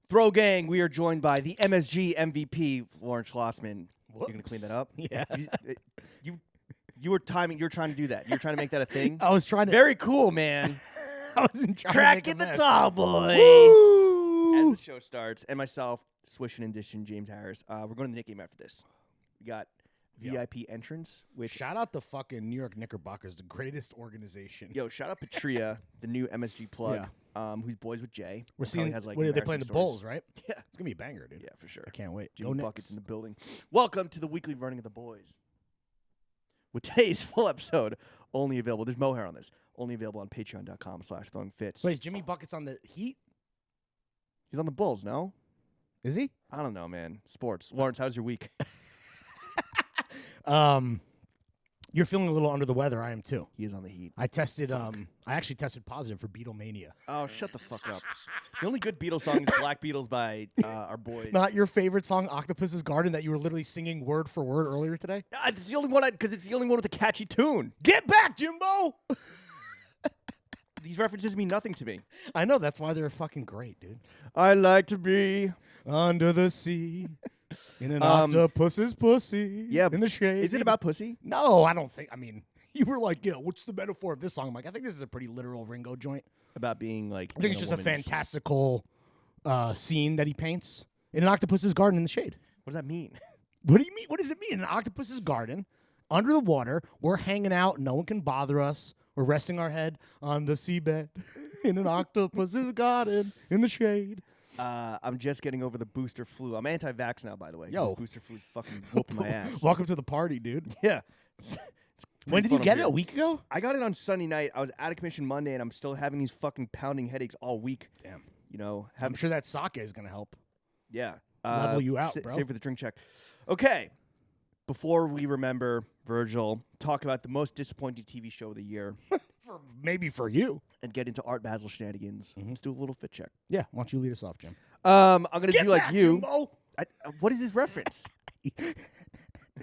Throw Gang, we are joined by the MSG MVP, Lawrence Schlossman. Whoops. You going to clean that up? Yeah. You were timing. You were trying to do that. You were trying to make that a thing. I was trying to. Very cool, man. I wasn't trying Cracking to the make a mess. top, boy. Woo! As the show starts, and myself, swishing and dishing, James Harris. We're going to the Nick game after this. We got VIP entrance, which Shout out to fucking New York Knickerbockers, the greatest organization. shout out Patria, the new MSG plug, who's boys with Jay. We're Probably seeing. has, like, What are they playing? embarrassing The stories. Bulls, right? Yeah, It's gonna be a banger, dude. yeah, for sure. I can't wait. Jimmy Go Buckets in Knicks. the building. Welcome to the weekly running of the boys. With today's full episode only available. There's mohair on this. Only available on patreon.com/throwingfits. Wait, is Jimmy Buckets on the Heat? He's on the Bulls, no? Is he? I don't know, man. Sports. Lawrence, how's your week? You're feeling a little under the weather. I am too. He is on the Heat. I tested. I actually tested positive for Beatlemania. Oh, shut the fuck up. The only good Beatles song is Black Beatles by our boys. Not your favorite song, Octopus's Garden, that you were literally singing word for word earlier today? It's the only one because it's the only one with a catchy tune. Get back, Jimbo! These references mean nothing to me. I know, that's why they're fucking great, dude. I like to be. Under the sea, in an octopus's pussy, Yeah, in the shade. Is it about pussy? No, I don't think. I mean, you were like, yeah, what's the metaphor of this song? I'm like, I think this is a pretty literal Ringo joint. About being like. I think it's just a fantastical scene that he paints in an octopus's garden in the shade. What does that mean? What do you mean? What does it mean? In an octopus's garden, under the water, we're hanging out. No one can bother us. We're resting our head on the seabed in an octopus's garden in the shade. I'm just getting over the booster flu. I'm anti-vax now, by the way. Yo. This booster flu is fucking whooping my ass. Welcome to the party, dude. Yeah. When did you get it? A week ago? I got it on Sunday night. I was out of commission Monday, and I'm still having these fucking pounding headaches all week. Damn. You know, I'm sure that sake is going to help. Yeah. Level you out, bro. Save for the drink check. Okay. Before we remember Virgil, talk about the most disappointing TV show of the year, Maybe for you. and get into Art Basel shenanigans. Let's do a little fit check. Yeah, why don't you lead us off, Jim? I'm gonna Get do like back, you. Jimbo! What is his reference?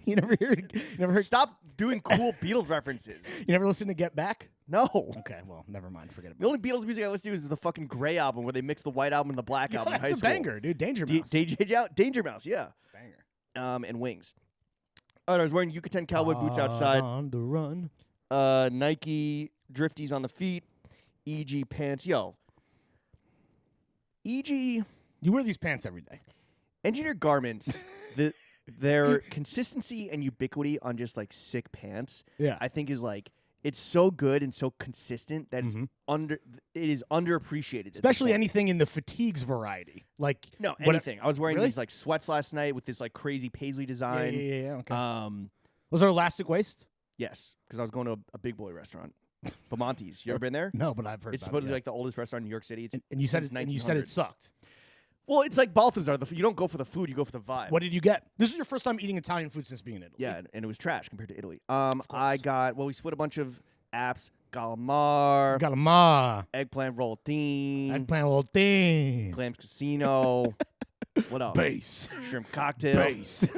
You never heard. Stop doing cool Beatles references. You never listened to Get Back? No. Okay, well, never mind. Forget The about only Beatles music I listen to is the fucking Grey album, where they mix the white album and the black it. album in high That's a school. banger, dude. Danger Mouse. Danger Mouse, yeah. Banger. And Wings. I was wearing Yucatan cowboy boots outside. On the run. Nike drifties on the feet. EG pants. Yo. EG You wear these pants every day. engineered garments. Their consistency and ubiquity on just like sick pants. Yeah. I think is like it's so good and so consistent that it is underappreciated. at this Especially point. anything in the fatigues variety. Like No, what- anything. I was wearing Really? these like sweats last night with this like crazy paisley Yeah, design. yeah. Okay. Was Um, there elastic waist? yes, because I was going to a big boy restaurant, Beatlemania's. You ever been there? No, but I've heard It's about supposedly it, like the oldest restaurant in New York City. It's and you said since it, and you said it 1900. sucked. Well, it's like Balthazar. You don't go for the food; you go for the vibe. What did you get? This is your first time eating Italian food since being in Italy. Yeah, and it was trash compared to Italy. course. I got we split a bunch of apps: calamar, Galamar, eggplant rollatine, eggplant little thing, clams casino. What else? base, Shrimp cocktail. base.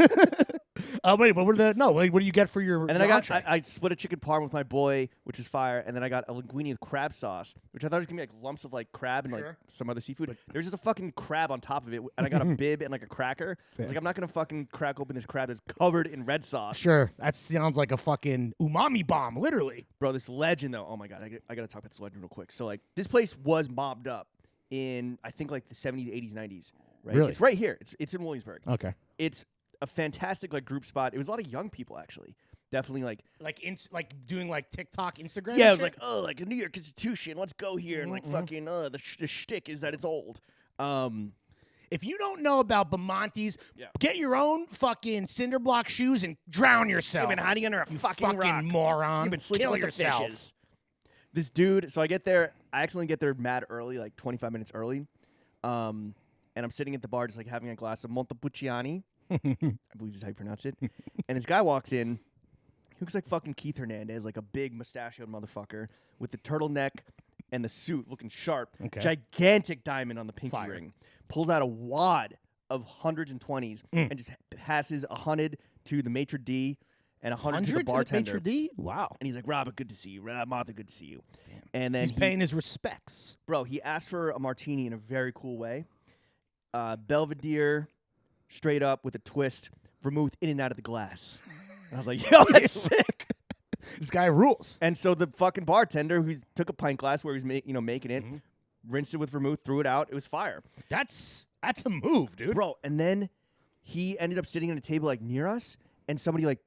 Wait, what were the no? Wait, what do you get for your? And then your I got entree? I split a chicken parm with my boy, which is fire. And then I got a linguine with crab sauce, which I thought was gonna be like lumps of like crab and like Sure. some other seafood. There's just a fucking crab on top of it, and I got a bib and like a cracker. I was like, I'm not gonna fucking crack open this crab that's covered in red sauce, Sure, that sounds like a fucking umami bomb, literally. bro. This legend though, oh my god, I gotta talk about this legend real quick. So like, this place was mobbed up in I think like the 70s, 80s, 90s. Right? Really? It's right here. It's in Williamsburg. Okay. It's a fantastic like group spot. It was a lot of young people actually. Definitely like. Like doing like TikTok, Instagram. Yeah, and it was shit? like, oh, like a New York institution. Let's go here and like fucking the shtick is that it's old. If you don't know about Beatlemania's, Yeah. get your own fucking cinder block shoes and drown yourself. You've been hiding under a You fucking rock. moron. You've been sleeping Kill with yourself. the fishes. This dude. So I get there. I accidentally get there mad early, like 25 minutes early. And I'm sitting at the bar just like having a glass of Montepulciani. I believe is how you pronounce it. And this guy walks in. He looks like fucking Keith Hernandez, like a big mustachioed motherfucker with the turtleneck and the suit looking sharp. Okay. Gigantic diamond on the pinky Fire. ring. Pulls out a wad of hundreds and 20s and just passes 100 to the maitre d' and 100 to the bartender. maitre d'? Wow. And he's like, Robert, good to see you. Martha, good to see you. Damn. And then He's paying his respects. Bro, he asked for a martini in a very cool way. Belvedere, straight up with a twist, vermouth in and out of the glass. And I was like, yo, that's sick. This guy rules. And so the fucking bartender who took a pint glass where he was making it, rinsed it with vermouth, threw it out. It was fire. That's a move, dude. Bro, and then he ended up sitting at a table like near us, and somebody like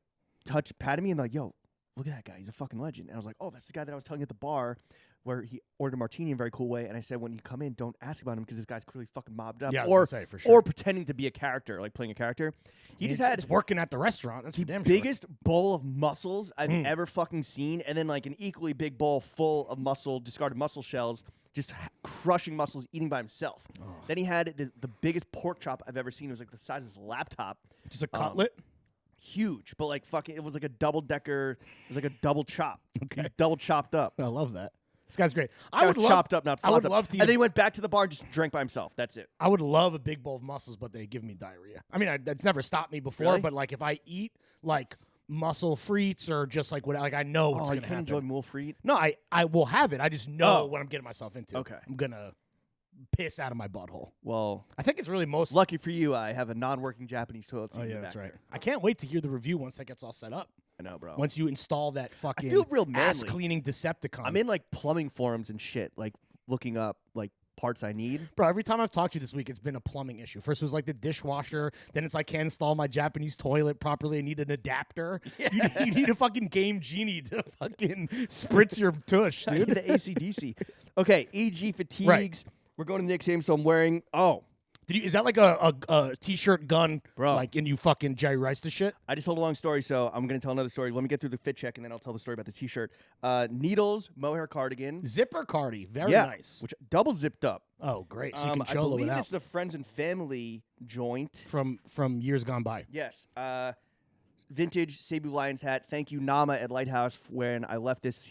patted me and like, yo, look at that guy. He's a fucking legend. And I was like, oh, that's the guy that I was telling you at the bar where he ordered a martini in a very cool way. And I said, when you come in, don't ask about him because this guy's clearly fucking mobbed up. Yeah, I was gonna say, for sure. Or pretending to be a character, like playing a character. It's working at the restaurant. That's for damn sure. Biggest bowl of mussels I've ever fucking seen. And then like an equally big bowl full of discarded mussel shells, just crushing mussels, eating by himself. Oh. Then he had the biggest pork chop I've ever seen. It was like the size of his laptop. Just a cutlet? Huge, but like fucking, it was like a double-decker. It was like a double chop. Okay. He's double chopped up. I love that. This guy's great. I would chopped up, not I would up. love to. And then he went back to the bar and just drank by himself. That's it. I would love a big bowl of mussels, but they give me diarrhea. I mean, that's never stopped me before. Really? But like, if I eat like mussel frites or just like what, like I know what's gonna happen. You can't enjoy mule frite? No, I will have it. I just know what I'm getting myself into. Okay, I'm gonna piss out of my butthole. Well, I think it's really most lucky for you. I have a non-working Japanese toilet seat. Oh yeah, that's right. I can't wait to hear the review once that gets all set up. I know, bro. Once you install that fucking I feel real manly. ass cleaning Decepticon. I'm in like plumbing forums and shit, like looking up like parts I need. Bro, every time I've talked to you this week, it's been a plumbing issue. First it was like the dishwasher. Then it's like, can't install my Japanese toilet properly. I need an adapter. Yeah. You need a fucking Game Genie to fucking spritz your tush, dude. I need the AC/DC. Okay, EG fatigues. Right. We're going to the Knicks game, so I'm wearing. Is that like a t-shirt gun, bro? Like, and you fucking Jerry Rice the shit? I just told a long story, so I'm gonna tell another story. Let me get through the fit check, and then I'll tell the story about the t-shirt. Needles, mohair cardigan, zipper cardi, very nice. Which double zipped up. Oh, great! So you can I cholo believe it out. this is a friends and family joint from years gone by. Yes. Vintage Cebu Lions hat. Thank you, Nama at Lighthouse, when I left this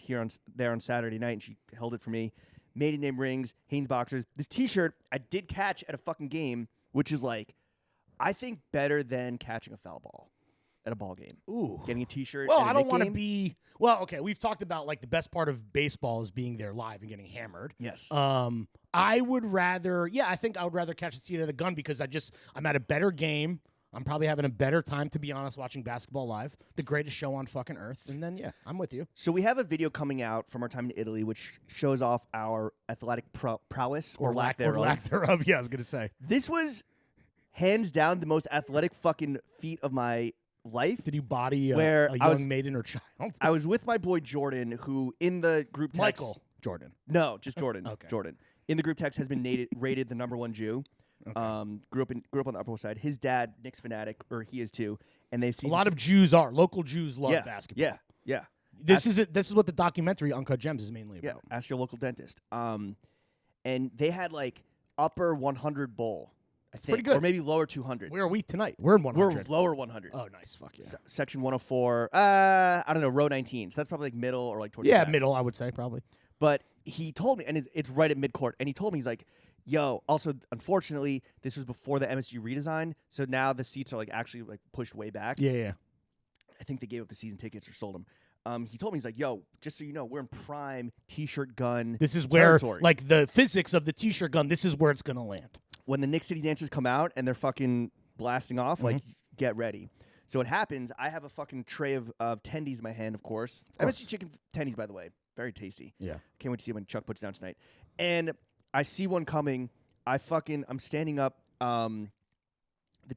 there on Saturday night, and she held it for me. Maiden name rings, Hanes boxers. This T-shirt I did catch at a fucking game, which is like, I think better than catching a foul ball at a ball game. Ooh, getting a T-shirt. Well, I don't want to be. Well, okay, we've talked about like the best part of baseball is being there live and getting hammered. Yes. I would rather. Yeah, I think I would rather catch a T to the gun because I'm at a better game. I'm probably having a better time, to be honest, watching basketball live. The greatest show on fucking earth. And then, yeah, I'm with you. So we have a video coming out from our time in Italy, which shows off our athletic prowess or lack thereof. Or lack thereof, yeah, I was going to say. This was hands down the most athletic fucking feat of my life. Did you body a young maiden or child? I was with my boy Jordan, who in the group text... Michael Jordan. No, just Jordan. Okay. Jordan. In the group text has been rated the #1 Jew. Okay. Grew up on the Upper West Side. His dad, Knicks fanatic, or he is too, and they've seen a lot of Jews are local Jews love basketball. Yeah. This is what the documentary Uncut Gems is mainly about. Yeah, ask your local dentist. And they had like upper 100 bowl. That's pretty good, or maybe lower 200. Where are we tonight? We're in 100. We're lower 100. Oh, nice. Fuck yeah. Section 104. I don't know, row 19. So that's probably like middle or like towards the back. Middle, I would say probably. But he told me, and it's right at midcourt, and he told me, he's like, yo, also, unfortunately, this was before the MSU redesign, so now the seats are like actually like pushed way back. Yeah. I think they gave up the season tickets or sold them. He told me, he's like, yo, just so you know, we're in prime T-shirt gun This is territory. Where, like, the physics of the T-shirt gun, this is where it's going to land. When the Knicks City Dancers come out and they're fucking blasting off, like, get ready. So what happens, I have a fucking tray of tendies in my hand, of course. MSU chicken tendies, by the way. Very tasty. Yeah. Can't wait to see when Chuck puts down tonight. And I see one coming. I'm standing up. The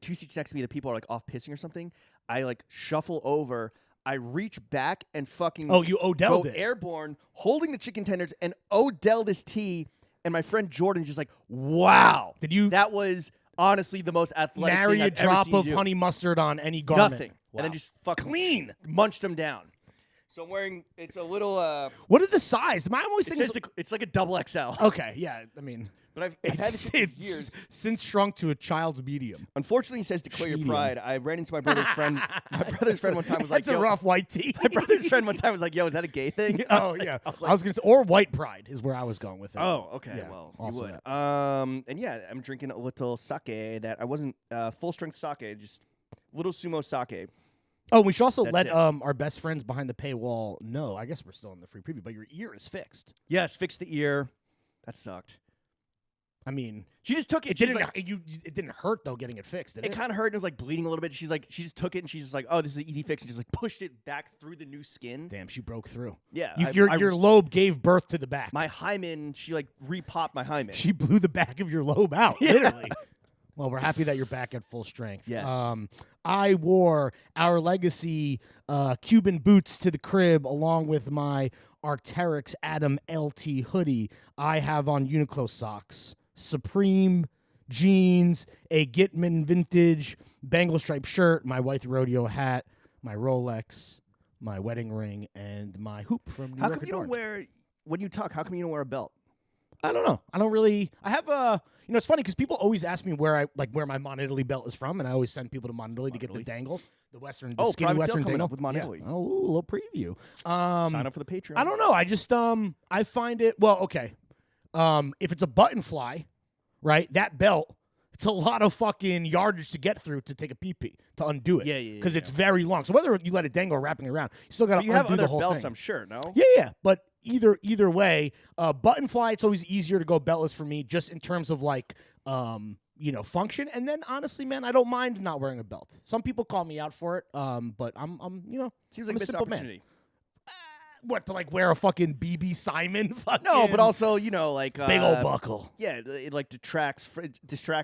two seats next to me, the people are like off pissing or something. I like shuffle over. I reach back and fucking you Odell'd it. Airborne, holding the chicken tenders and Odell this tea. And my friend Jordan is just like, wow. That was honestly the most athletic Marry thing a I've ever drop seen of you do. honey mustard on any garment. Nothing. Wow. And then just fucking clean. Munched them down. So I'm wearing, it's a little... what are the size? I'm always thinking... It's like a double XL. Okay, yeah, I mean... But I've had this for years. Since shrunk to a child's medium. Unfortunately, it says declare your pride. I ran into my brother's friend. My brother's friend one time was like, that's a rough white tee. My brother's friend one time was like, yo, is that a gay thing? Oh, yeah. I was going to say, or white pride is where I was going with it. Oh, okay. Yeah, well, also you would. And yeah, I'm drinking a little sake that I wasn't full-strength sake, just little sumo sake. Oh, we should also let our best friends behind the paywall know. I guess we're still in the free preview, but your ear is fixed. Yes, fix the ear. That sucked. I mean, She just took it. it She's didn't. like, it didn't hurt though getting it fixed. Did it kind of hurt and it was like bleeding a little bit. She's like, she just took it and she's just like, oh, this is an easy fix, and just like pushed it back through the new skin. Damn, she broke through. Yeah, Your lobe gave birth to the back. my hymen. She like repopped my hymen. She blew the back of your lobe out, literally. Well, we're happy that you're back at full strength. Yes. I wore our legacy Cuban boots to the crib along with my Arc'teryx Adam LT hoodie. I have on Uniqlo socks, Supreme jeans, a Gitman vintage Bengal stripe shirt, my white rodeo hat, my Rolex, my wedding ring, and my hoop from New How York. come you don't wear when you talk? How come you don't wear a belt? I don't know. I don't really. I have a. It's funny because people always ask me where my Mon Italy belt is from, and I always send people to Mon Italy to get the dangle, the skinny private sale Western coming dangle up with Mon Italy. Oh, a little preview. Sign up for the Patreon. I don't know. I just I find it okay. If it's a button fly, right? That belt, it's a lot of fucking yardage to get through to take a pee to undo it. Yeah. Because it's very long. So whether you let it dangle or wrapping it around, you still got to undo you have other the whole belts, thing. I'm sure. No. Yeah. But either way, button fly, it's always easier to go beltless for me, just in terms of like function. And then honestly, man, I don't mind not wearing a belt. Some people call me out for it, but I'm Seems like I'm a missed simple man. opportunity. What, to like wear a fucking BB Simon? Fucking No, but also like big old buckle. Yeah, it like distracts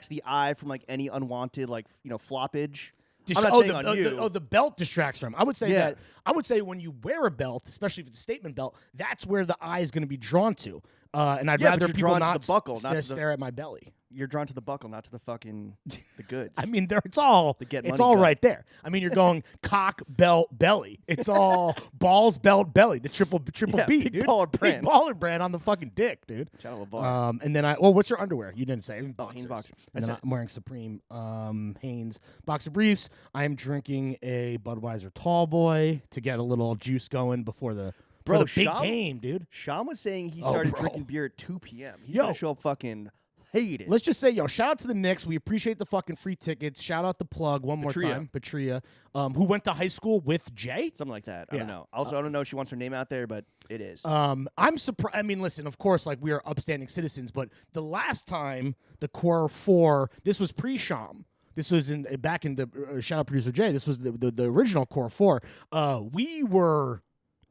the eye from like any unwanted like floppage. I'm not saying on you. The belt distracts from. I would say Yeah. that. I would say when you wear a belt, especially if it's a statement belt, that's where the eye is going to be drawn to. And I'd Yeah, but rather you're people drawn to not the buckle, not to the- stare at my belly. You're drawn to the buckle, not to the fucking the goods. I mean, it's all get it's money all gun. right there. I mean, you're going cock, belt, belly. It's all balls, belt, belly. The triple Yeah, B, big dude. baller brand. Big baller brand on the fucking dick, dude. Shout out LeVar. And then what's your underwear? You didn't say. Hanes Boxers. boxers. And then I'm wearing Supreme Hanes boxer briefs. I am drinking a Budweiser Tall Boy to get a little juice going before the big game, dude. Sean was saying he started bro. drinking beer at 2 p.m. He's Yo. gonna show up fucking hated. Let's just say, shout out to the Knicks. We appreciate the fucking free tickets. Shout out the plug one more Patria. time, Patria, who went to high school with Jay. Something like that. I Yeah. don't know. Also, I don't know if she wants her name out there, but it is. I'm surprised. I mean, listen, of course, like we are upstanding citizens, but the last time the Core 4, this was pre-Sham. This was back in the shout out producer Jay. This was the original Core 4. We were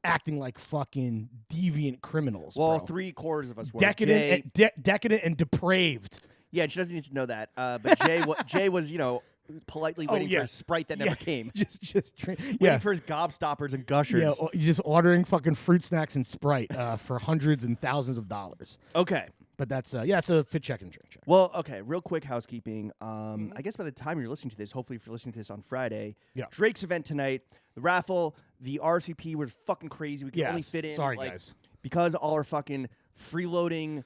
acting like fucking deviant criminals. well, bro. 3/4 of us were. Decadent, Jay, decadent and depraved. yeah, she doesn't need to know that. But Jay was politely waiting yeah. for a Sprite that never came. just drink. Waiting Yeah. for his gobstoppers and gushers. Yeah, you're just ordering fucking fruit snacks and Sprite for hundreds and thousands of dollars. Okay. But that's it's a fit check and drink check. Well, okay, real quick housekeeping. I guess by the time you're listening to this, hopefully if you're listening to this on Friday, Yeah. Drake's event tonight, the raffle, the RSVP was fucking crazy. We could only Yes. fit in. Sorry, like, guys. Because all our fucking freeloading,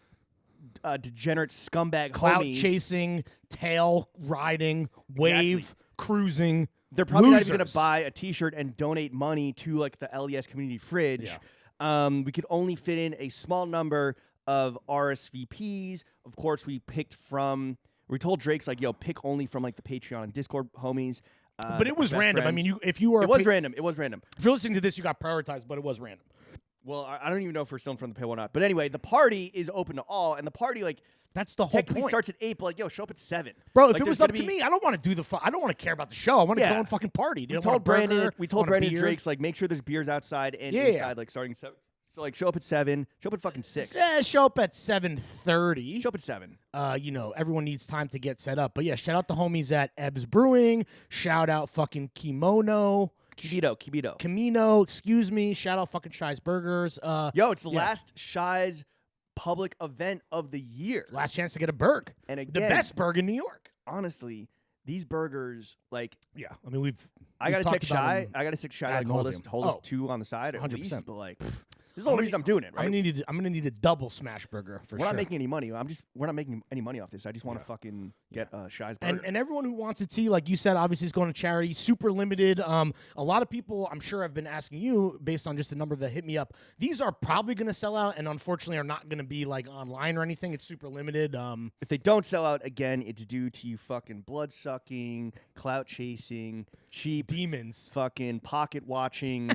degenerate scumbag Clout homies. chasing, tail riding, wave cruising. They're probably losers. not even going to buy a T-shirt and donate money to like the LES community fridge. We could only fit in a small number of RSVPs. Of course, we told Drake's like, yo, pick only from like the Patreon and Discord homies. But it was best random. friends. I mean, if you were It was random. It was random. If you're listening to this, you got prioritized, but it was random. Well, I don't even know if we're still in front of the paywall or not. But anyway, the party is open to all, and the party like That's the whole technically point. starts at 8. But like, yo, show up at 7, Bro, if Like, it was there's up gonna to be- me, I don't want to do I don't want to care about the show. I want to Yeah. go and fucking party. Dude. We told Brandon. We told Brandon beer. Drake's like, make sure there's beers outside and Yeah. inside, like starting at 7. So like, show up at 7. Show up at fucking 6. Show up at 7:30. Show up at 7. Everyone needs time to get set up. But yeah, shout out the homies at Ebbs Brewing. Shout out fucking Kimono. Camino, excuse me. Shout out fucking Shy's Burgers. Yo, it's the last Shy's public event of the year. Last chance to get a burg. And The again, best burg in New York. honestly, these burgers, like, Yeah. I mean, I gotta talked take about Shy. them I gotta take Shy ad like hold us nauseam. 2 on the side at 100%. least. But like, this is the only reason I'm doing it, right? I'm gonna need a double smash burger for We're sure. not making any money. We're not making any money off this. I just want to fucking get Shy's burger. And everyone who wants a tea, like you said, obviously is going to charity. Super limited. A lot of people, I'm sure, have been asking you based on just the number that hit me up. These are probably going to sell out, and unfortunately, are not going to be like online or anything. It's super limited. If they don't sell out again, it's due to you fucking blood sucking, clout chasing, cheap demons. fucking pocket watching,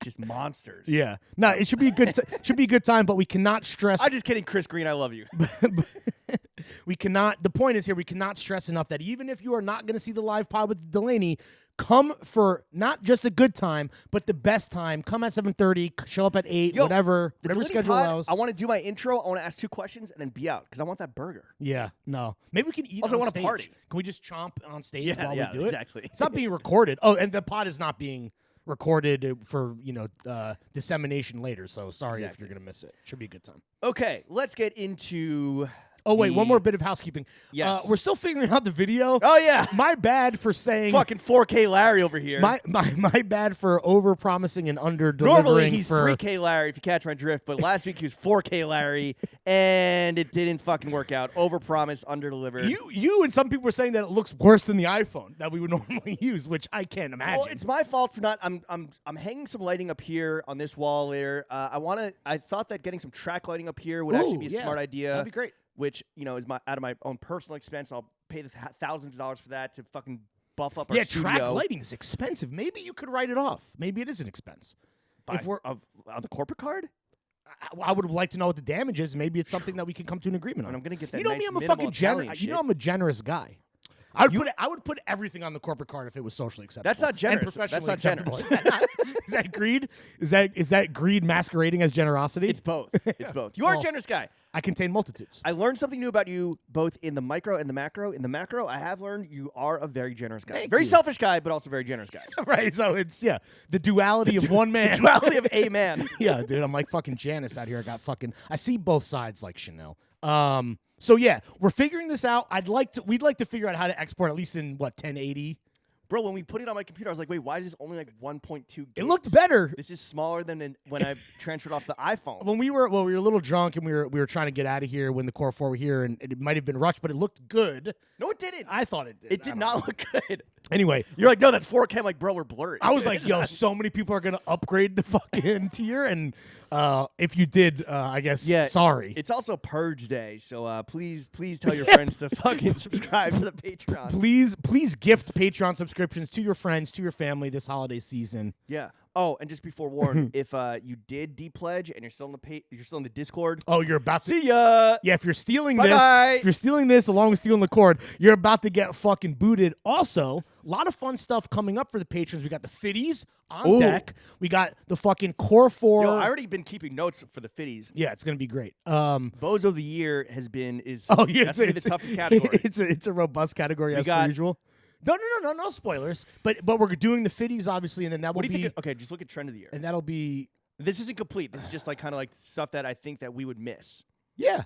just monsters. Yeah. No, it should be a good. Should be a good time, but we cannot stress. I'm just kidding, Chris Green. I love you. We cannot. The point is here. We cannot stress enough that even if you are not going to see the live pod with Delaney, come for not just a good time, but the best time. Come at 7:30. Show up at 8. Yo, whatever the schedule Delaney pod, allows. I want to do my intro. I want to ask 2 questions and then be out because I want that burger. Yeah. No. Maybe we can eat. Also, I on want stage. to party. Can we just chomp on stage Yeah, while yeah, we do exactly. it? It's not being recorded. Oh, and the pod is not being recorded for dissemination later. So sorry if you're gonna miss it. Should be a good time. Okay, let's get into. Oh wait, one more bit of housekeeping. Yes. We're still figuring out the video. Oh yeah, My bad for saying fucking 4K Larry over here. my bad for overpromising and underdelivering. Normally he's for 3K Larry if you catch my drift, but last week he was 4K Larry, and it didn't fucking work out. Overpromise, underdeliver. you and some people were saying that it looks worse than the iPhone that we would normally use, which I can't imagine. Well, it's my fault for not. I'm hanging some lighting up here on this wall later. I thought that getting some track lighting up here would actually be a smart idea. That'd be great. Which is out of my own personal expense. I'll pay the thousands of dollars for that to fucking buff up our studio. Track lighting is expensive. Maybe you could write it off. Maybe it is an expense. If we're on the corporate card. I would like to know what the damage is. Maybe it's something that we can come to an agreement on. And I'm gonna get that. You know nice me, I'm a minimal fucking Italian generous. shit. You know I'm a generous guy. I would put everything on the corporate card if it was socially acceptable. That's not generous. And That's professionally not acceptable. generous. Is that greed? Is that greed masquerading as generosity? It's both. It's both. You are a Well, generous guy. I contain multitudes. I learned something new about you both in the micro and the macro. In the macro, I have learned you are a very generous guy. Thank Very you. selfish guy, but also very generous guy. Right, so it's the duality of one man. Duality of a man. Yeah, dude, I'm like fucking Janice out here. I see both sides like Chanel. So yeah, we're figuring this out. We'd like to figure out how to export at least in 1080. Bro, when we put it on my computer, I was like, wait, why is this only like 1.2 gigs? It looked better. This is smaller than when I transferred off the iPhone. When we were a little drunk and we were trying to get out of here when the Core 4 were here, and it might have been rushed, but it looked good. No, it didn't. I thought it did. It did not look good. Anyway, You're like, no, that's 4K. I'm like, bro, we're blurry. I was like, yo, so many people are gonna upgrade the fucking tier, and if you did, I guess, sorry. It's also Purge Day, so please tell your friends to fucking subscribe to the Patreon. Please gift Patreon subscriptions to your friends, to your family this holiday season. Yeah. Oh, and just be forewarned, if you did depledge and you're still in the Discord. Oh, you're about to See ya. Yeah, if you're stealing Bye-bye. this along with stealing the cord, you're about to get fucking booted. Also, a lot of fun stuff coming up for the patrons. We got the Fitties on deck. We got the fucking Core 4. Yo, I already been keeping notes for the Fitties. Yeah, it's gonna be great. Bozo of the Year that's gonna be the toughest category. It's a robust category as per usual. No spoilers. But we're doing the Fitties obviously, and then that will What do be you think? Okay, just look at trend of the year. and that'll be This isn't complete. This is just like kind of like stuff that I think that we would miss. yeah.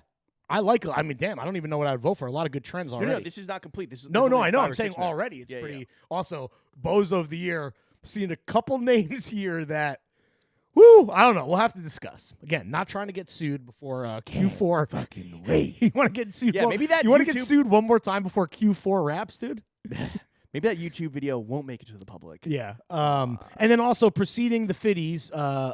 I like it. I mean, damn, I don't even know what I'd vote for. A lot of good trends already. No, this is not complete. This is No, there's only I know. 5 I'm or saying 6 now. already. It's Yeah, pretty. yeah. Also, Bozo of the Year. Seeing a couple names here that, woo, I don't know. We'll have to discuss. Again, not trying to get sued before Q4. Fucking wait. You want to get sued? Yeah, maybe that you want to get YouTube- sued one more time before Q4 wraps, dude? Maybe that YouTube video won't make it to the public. Yeah. And then also preceding the Fitties,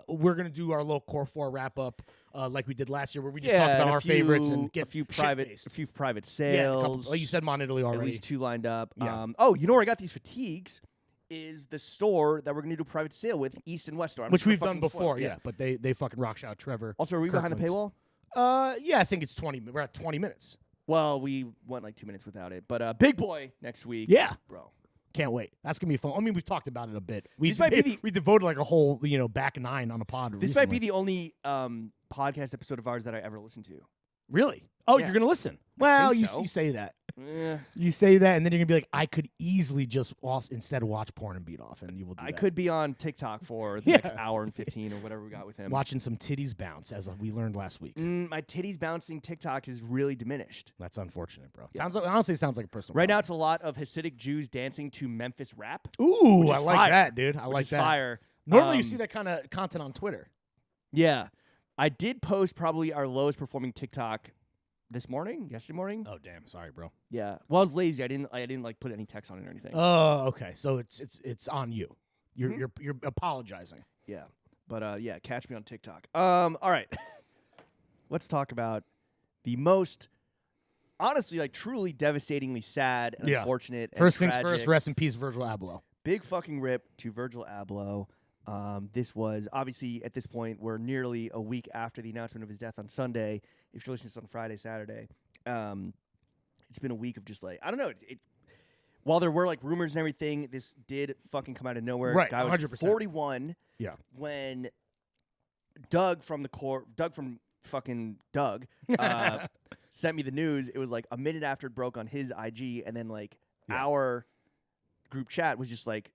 we're gonna do our little Core 4 wrap up. Like we did last year, where we just talk and about a our few- favorites and get a few shit-faced. private Yeah, a couple, sales. like you said, Mon Italy already. At least 2 lined up. Yeah. You know where I got these fatigues? Is the store that we're going to do a private sale with, East and West Store. I'm which just we've fucking done spoil. before, yeah. But they fucking rock shout Trevor. Also, are we behind the Kirkland's. paywall? Yeah, I think it's 20. We're at 20 minutes. Well, we went like 2 minutes without it. But Big Boy next week. Yeah. Bro. Can't wait. That's gonna be fun. I mean, we've talked about it a bit. We devoted like a whole back 9 on a pod. This might be the only podcast episode of ours that I ever listened to. Really? Oh, Yeah. you're gonna listen? Well, think you so. say that. Eh, You say that, and then you're gonna be like, I could easily just instead watch porn and beat off, and you will do I that. could be on TikTok for the next hour and 15 or whatever we got with him. Watching some titties bounce, as we learned last week. My titties bouncing TikTok is really diminished. That's unfortunate, bro. Honestly, sounds like a personal. Right now, problem. it's a lot of Hasidic Jews dancing to Memphis rap. Ooh, which is I like fire. that, dude. I Which like is that. fire. Normally, you see that kind of content on Twitter. Yeah. I did post probably our lowest performing TikTok yesterday morning. Oh, damn. Sorry, bro. Yeah. Well, I was lazy. I didn't like put any text on it or anything. Oh, okay. So it's on you. You're apologizing. Yeah. But yeah, catch me on TikTok. All right. Let's talk about the most honestly, like truly devastatingly sad and unfortunate. First and things tragic. first, rest in peace, Virgil Abloh. Big fucking rip to Virgil Abloh. This was obviously at this point we're nearly a week after the announcement of his death on Sunday. If you're listening to this on Friday, Saturday, it's been a week of just like, I don't know. While there were like rumors and everything, this did fucking come out of nowhere. Right, Guy was 100%. 41 Yeah. when Doug from fucking Doug sent me the news. It was like a minute after it broke on his IG, and then like our group chat was just like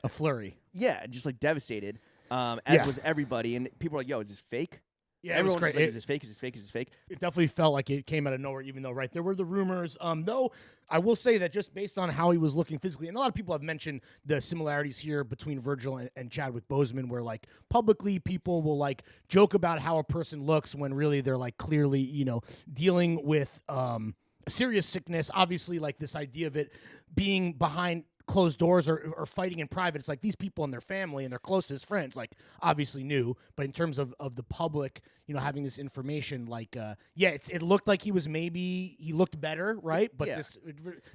a flurry. Yeah, just like devastated. As was everybody, and people were like, "Yo, is this fake?" Yeah, everyone it was was great. like, "Is this fake? Is this fake? Is this fake?" It definitely felt like it came out of nowhere, even though, right, there were the rumors. Though, I will say that just based on how he was looking physically, and a lot of people have mentioned the similarities here between Virgil and Chadwick Boseman, where, like, publicly people will, like, joke about how a person looks when really they're, like, clearly, you know, dealing with a serious sickness. Obviously, like, this idea of it being behind closed doors or fighting in private, it's like these people and their family and their closest friends, like, obviously knew, but in terms of the public, you know, having this information, like, it looked like he looked better, right? But it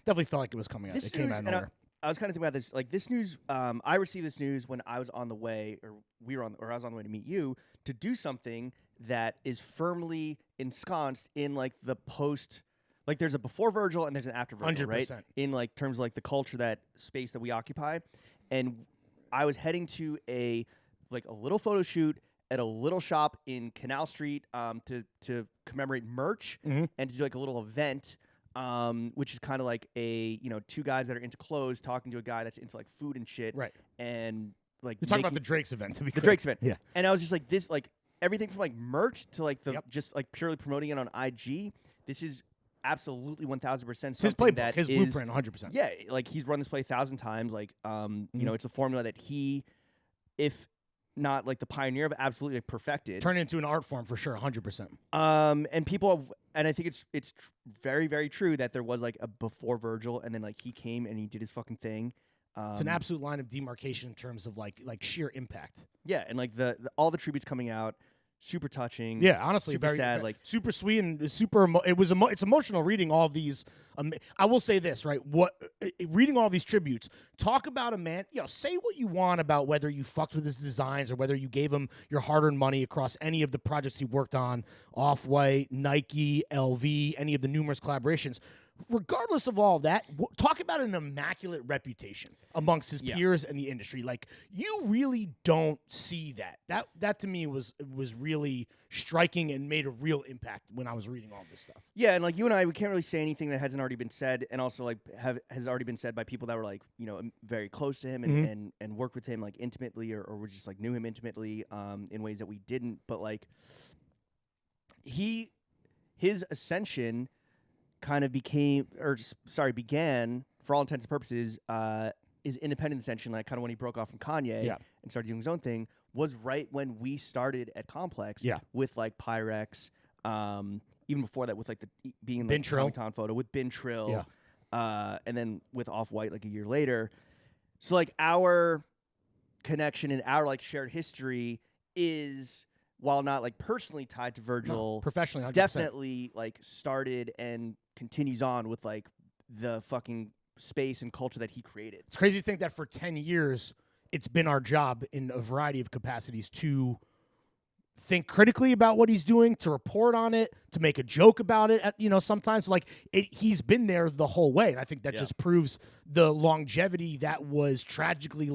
definitely felt like it was coming out. It came out of nowhere. I was kind of thinking about this, like, this news. I received this news when I was on the way, or I was on the way to meet you to do something that is firmly ensconced in like the post. Like, there's a before Virgil and there's an after Virgil, 100%. right? In like terms of like the culture, that space that we occupy. And I was heading to a little photo shoot at a little shop in Canal Street to commemorate merch and to do like a little event, which is kind of like a, you know, two guys that are into clothes talking to a guy that's into like food and shit, right? And like you're talking about the Drake's event, to be the clear. Drake's event, yeah. And I was just like, this, like everything from like merch to like the Yep. just like purely promoting it on IG. This is absolutely 1,000% His playbook, his blueprint, 100%. Yeah, like he's run this play 1,000 times. Like, you know, it's a formula that he, if not like the pioneer of, absolutely like perfected. Turn it into an art form for sure, 100%. And people, and I think it's very, very true that there was like a before Virgil, and then like he came and he did his fucking thing. It's an absolute line of demarcation in terms of like sheer impact. Yeah, and like the all the tributes coming out. Super touching. Yeah, honestly, super very sad. Like super sweet and super. It's emotional reading all of these. I will say this, right? Reading all these tributes, talk about a man. You know, say what you want about whether you fucked with his designs or whether you gave him your hard-earned money across any of the projects he worked on, Off-White, Nike, LV, any of the numerous collaborations. Regardless of all that, talk about an immaculate reputation amongst his peers and the industry. Like, you really don't see that. That to me was really striking and made a real impact when I was reading all this stuff. Yeah, and like you and I, we can't really say anything that hasn't already been said, and also like has already been said by people that were like, you know, very close to him and worked with him like intimately, or were just like knew him intimately in ways that we didn't. But like his ascension kind of began, for all intents and purposes, his independent ascension, like kind of when he broke off from Kanye and started doing his own thing, was right when we started at Complex with like Pyrex, even before that with like being in the Tommy Town photo with Ben Trill, and then with Off-White like a year later. So like our connection and our like shared history is, while not like personally tied to Virgil, professionally, 100%. definitely like started and continues on with like the fucking space and culture that he created. It's crazy to think that for 10 years, it's been our job in a variety of capacities to think critically about what he's doing, to report on it, to make a joke about it. You know, sometimes like he's been there the whole way. And I think that just proves the longevity that was tragically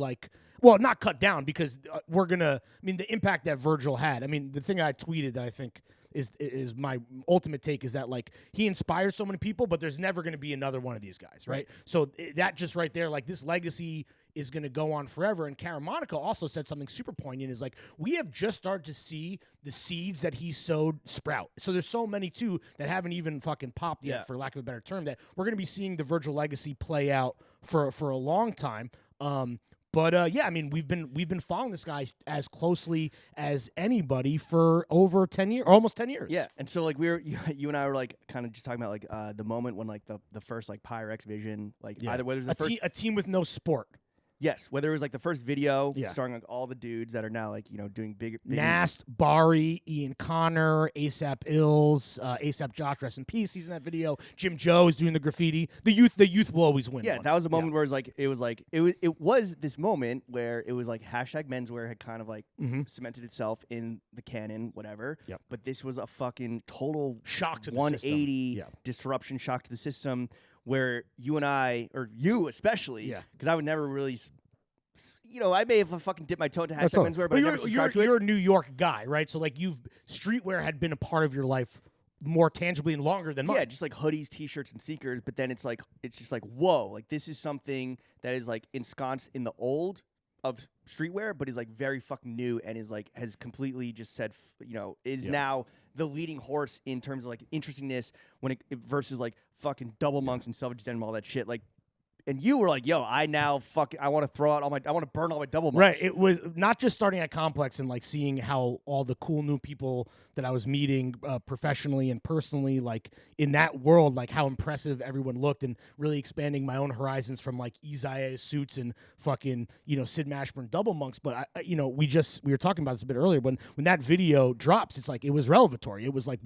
not cut down, because the impact that Virgil had. I mean, the thing I tweeted that I think is my ultimate take is that like he inspired so many people, but there's never going to be another one of these guys, right? So that just right there, like this legacy is going to go on forever. And Karen Monica also said something super poignant, is like, we have just started to see the seeds that he sowed sprout. So there's so many too that haven't even fucking popped yet, for lack of a better term, that we're going to be seeing the Virgil legacy play out for a long time. But I mean, we've been following this guy as closely as anybody for over 10 years, or almost 10 years. Yeah, and so like you and I were like kind of just talking about like the moment when like the first like Pyrex vision, like either whether it was the first a team with no sport. Yes, whether it was like the first video Yeah. starring like all the dudes that are now like doing big. Nast, Bari, Ian Connor, ASAP Ills, ASAP Josh, rest in peace. He's in that video. Jim Joe is doing the graffiti. The youth will always win. Yeah, one. that was a moment where it was this moment where it was like hashtag menswear had kind of like cemented itself in the canon, whatever. Yep. But this was a fucking total Shock to the 180 system. disruption, shock to the system, where you and I, or you especially, because I would never really. I may have fucking dipped my toe into hashtag menswear, but I never subscribed to it. You're a New York guy, right? So like streetwear had been a part of your life more tangibly and longer than mine. Yeah, just like hoodies, t-shirts, and sneakers. But then it's just like, whoa, like this is something that is like ensconced in the old of streetwear, but is like very fucking new and is like has completely just said, is now the leading horse in terms of like interestingness when it versus like fucking double monks and Savage Den and all that shit. Like, and you were like, yo, I want to throw out I want to burn all my double monks. Right. It was not just starting at Complex and like seeing how all the cool new people that I was meeting professionally and personally, like in that world, like how impressive everyone looked and really expanding my own horizons from like Isaiah suits and fucking, Sid Mashburn double monks. But we were talking about this a bit earlier when that video drops, it's like, it was revelatory. It was like,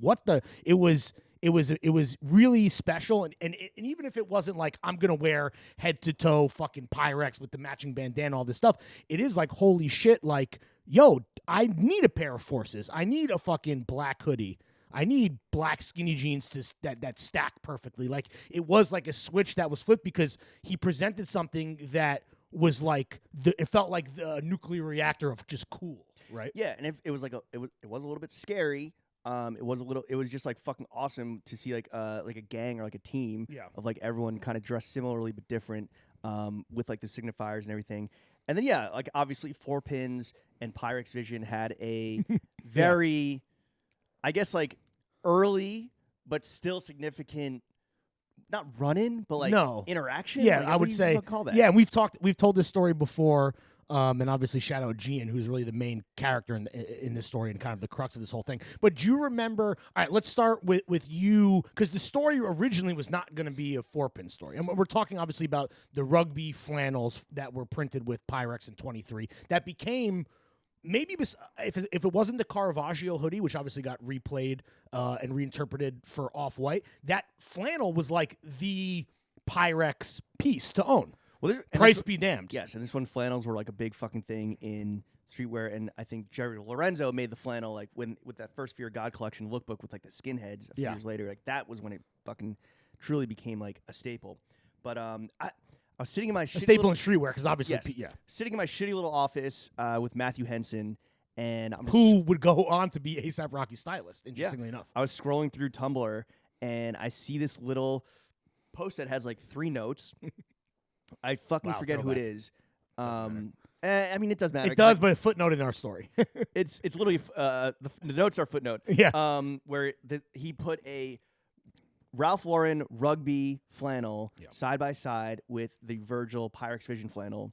it was really special, and even if it wasn't like I'm gonna wear head to toe fucking Pyrex with the matching bandana, all this stuff, it is like holy shit, like yo, I need a pair of Forces, I need a fucking black hoodie, I need black skinny jeans that stack perfectly. Like it was like a switch that was flipped because he presented something that was like it felt like the nuclear reactor of just cool, right? Yeah, and it was like it was a little bit scary. It was just like fucking awesome to see like a gang or like a team of like everyone kind of dressed similarly but different, with like the signifiers and everything. And then like obviously Four Pins and Pyrex Vision had a very, I guess like early but still significant, not run-in but like interaction. Yeah, like, I would say call that. Yeah, and we've told this story before. And obviously, shout out Gian, who's really the main character in this story and kind of the crux of this whole thing. But do you remember? All right, let's start with you, because the story originally was not going to be a 4-pin story. And we're talking obviously about the rugby flannels that were printed with Pyrex in 23. That became maybe if it wasn't the Caravaggio hoodie, which obviously got replayed and reinterpreted for Off-White, that flannel was like the Pyrex piece to own. Well, price be damned. Yes, and this one flannels were like a big fucking thing in streetwear, and I think Jerry Lorenzo made the flannel like with that first Fear of God collection lookbook with like the skinheads a few years later. Like that was when it fucking truly became like a staple. But I was sitting in my staple in streetwear because obviously sitting in my shitty little office with Matthew Henson, and who would go on to be ASAP Rocky's stylist. Interestingly enough, I was scrolling through Tumblr and I see this little post that has like 3 notes. I fucking forget who it is. I mean, it does matter. It does, but a footnote in our story. it's literally the notes are footnote. Yeah. Where he put a Ralph Lauren rugby flannel side by side with the Virgil Pyrex Vision flannel,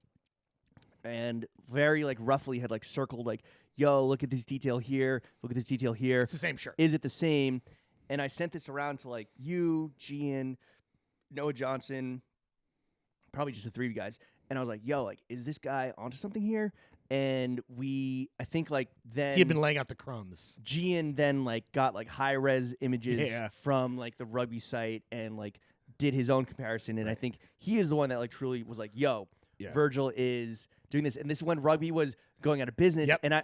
and very like roughly had like circled like, yo, look at this detail here. Look at this detail here. It's the same shirt. Is it the same? And I sent this around to like you, Gian, Noah Johnson. Probably just the 3 of you guys. And I was like, yo, like, is this guy onto something here? And I think like then... He had been laying out the crumbs. Gian then like got like high-res images from like the rugby site and like did his own comparison. And I think he is the one that like truly was like, yo, Virgil is doing this. And this is when rugby was going out of business. Yep. And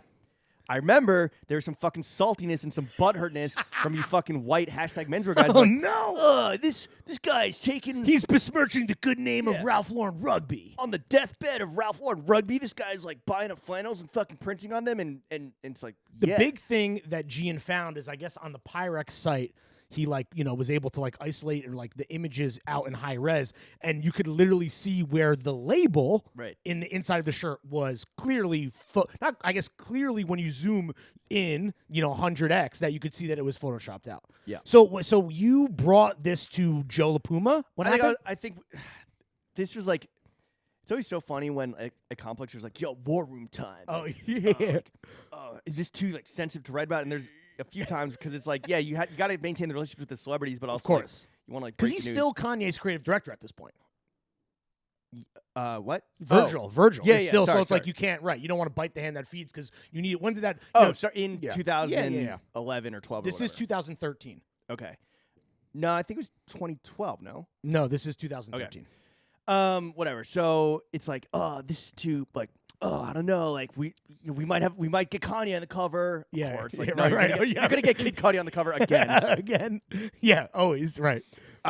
I remember there was some fucking saltiness and some butthurtness from you fucking white hashtag menswear guys. Oh, like, no! This guy's taking... He's besmirching the good name of Ralph Lauren Rugby. On the deathbed of Ralph Lauren Rugby, this guy's like buying up flannels and fucking printing on them, and it's like... The big thing that Gian found is, I guess, on the Pyrex site, he like, was able to like isolate and like the images out in high res, and you could literally see where the label in the inside of the shirt was clearly clearly when you zoom in 100x that you could see that it was photoshopped out. Yeah. So you brought this to Joe LaPuma? I think this was like, it's always so funny when a Complex was like, yo, War Room time. Oh yeah. Is this too like sensitive to write about? And there's a few times because it's like, yeah, you got to maintain the relationship with the celebrities, but also, of course, you want to like because he's still Kanye's creative director at this point. What? Virgil. Yeah, It's still, sorry, so it's like sorry. you can't, right. You don't want to bite the hand that feeds because you need, when did that? Oh, no, sorry, in yeah. 2011 or 12 This or is whatever. 2013. Okay. No, I think it was 2012, no? No, this is 2013. Whatever. So it's like, this is too, like, I don't know, like we might get Kanye on the cover. Yeah, Of course. Like, yeah, no, right, you're, right. you're gonna get Kid Cudi on the cover again. Again. Yeah, always, right.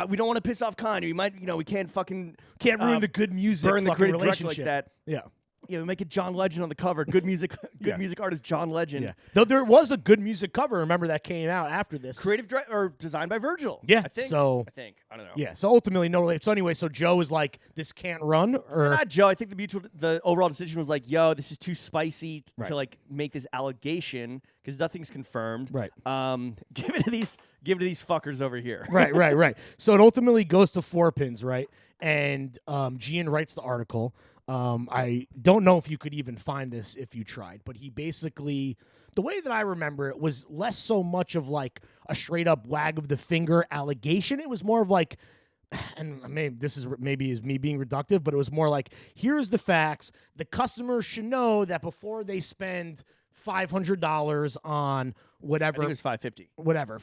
We don't want to piss off Kanye. We might, we can't fucking Can't ruin the good music burn the fucking creative director like relationship. that. Yeah. Yeah, we might get John Legend on the cover. Good music, Yeah. music artist John Legend. Yeah. Though there was a good music cover, remember, that came out after this. Creative or designed by Virgil. Yeah, I think. so- I think. I don't know. Yeah, so ultimately no relate. So anyway, so Joe is like, this can't run, or Not Joe. I think the overall decision was like, yo, this is too spicy Right. to like make this allegation because nothing's confirmed. Right. Give it to these fuckers over here. right. So it ultimately goes to 4Pins, right? And Gian writes the article. I don't know if you could even find this if you tried, but he basically, the way that I remember it was less so much of like a straight up wag of the finger allegation. It was more of like, and maybe is me being reductive, but it was more like, here's the facts. The customers should know that before they spend $500 on whatever. I think it was $550. Whatever.